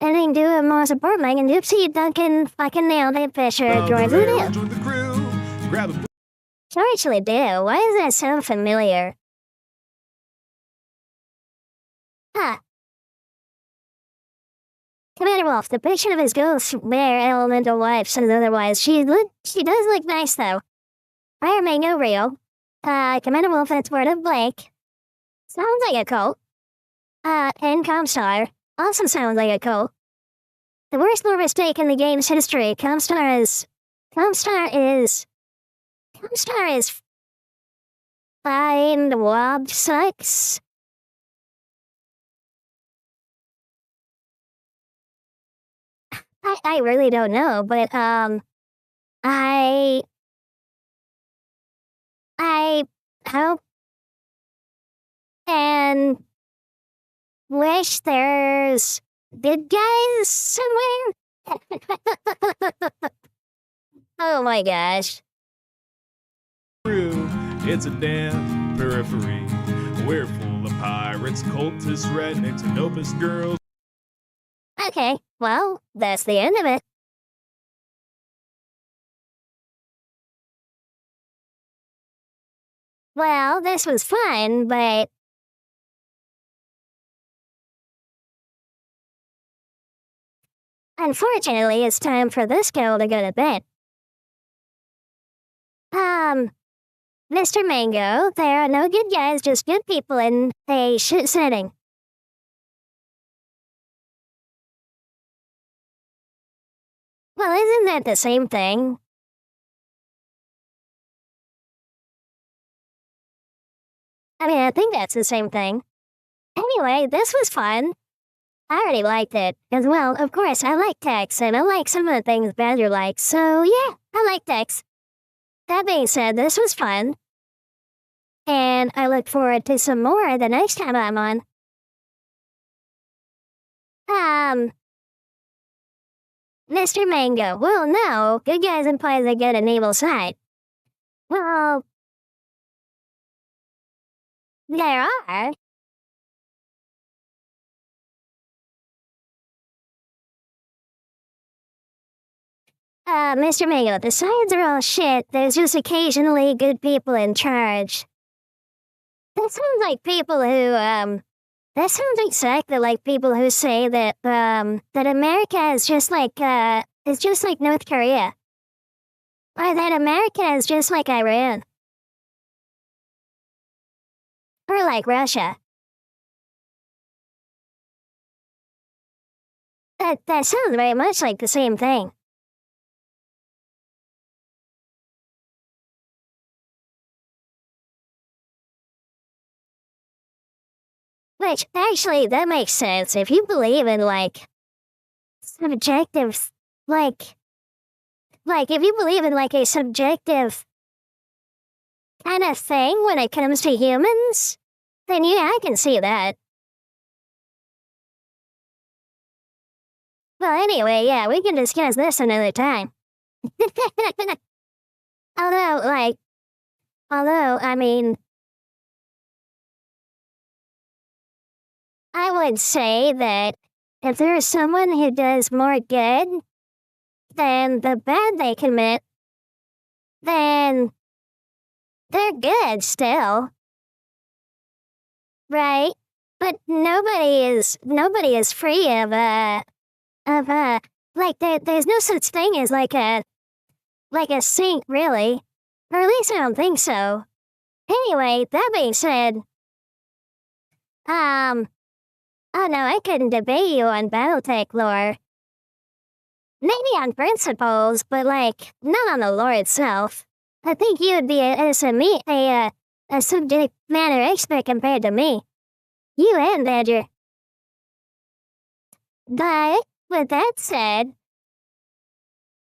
Anything do a more support Mike and Oopsie Duncan fucking nailed it, Fisher, join the deal. Join the crew. Grab a... Actually do. Why does that sound familiar? Huh. Commander Wolf, the picture of his ghost bear elemental wife says otherwise. She does look nice though. Fire Mango real. Commander Wolf, that's word of Blake. Sounds like a cult. And Comstar. Also sounds like a cult. The worst lore mistake in the game's history. Comstar is fine. The wob sucks. I really don't know, but I hope and wish there's good guys somewhere. Oh my gosh. Crew. It's a damn periphery. We're full of pirates, cultists, rednecks, and opus girls. Okay, well, that's the end of it. Well, this was fun, but unfortunately, it's time for this girl to go to bed. Mr. Mango, there are no good guys, just good people in a shit setting. Well, isn't that the same thing? I mean, I think that's the same thing. Anyway, this was fun. I already liked it. As well, of course, I like Tex, and I like some of the things Badger likes, so yeah, I like Tex. That being said, this was fun. And I look forward to some more the next time I'm on. Mr. Mango, well, no, good guys implies they get an evil side. Well, there are. Mr. Mango, the sides are all shit. There's just occasionally good people in charge. That sounds like people who, that sounds exactly like people who say that, that America is just like North Korea. Or that America is just like Iran. Or like Russia. That sounds very much like the same thing. Which, actually, that makes sense if you believe in, like, subjective, like, if you believe in, like, a subjective kind of thing when it comes to humans, then yeah, I can see that. Well, anyway, yeah, we can discuss this another time. Although, I mean, I would say that if there's someone who does more good than the bad they commit, then they're good still. Right? But nobody is free of, there's no such thing as like a saint, really. Or at least I don't think so. Anyway, that being said, oh no, I couldn't debate you on Battletech lore. Maybe on principles, but like, not on the lore itself. I think you would be a subject matter expert compared to me. You and Badger. But, with that said,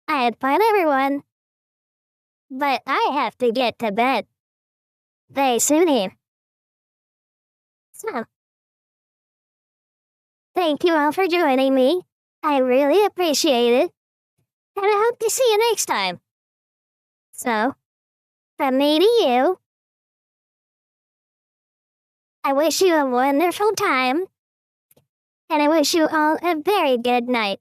I had fun, everyone. But I have to get to bed. Very soon here. So, thank you all for joining me. I really appreciate it. And I hope to see you next time. So, from me to you, I wish you a wonderful time. And I wish you all a very good night.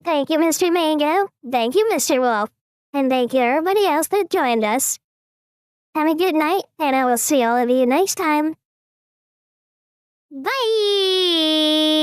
Thank you, Mr. Mango. Thank you, Mr. Wolf. And thank you everybody else that joined us. Have a good night, and I will see all of you next time. Bye!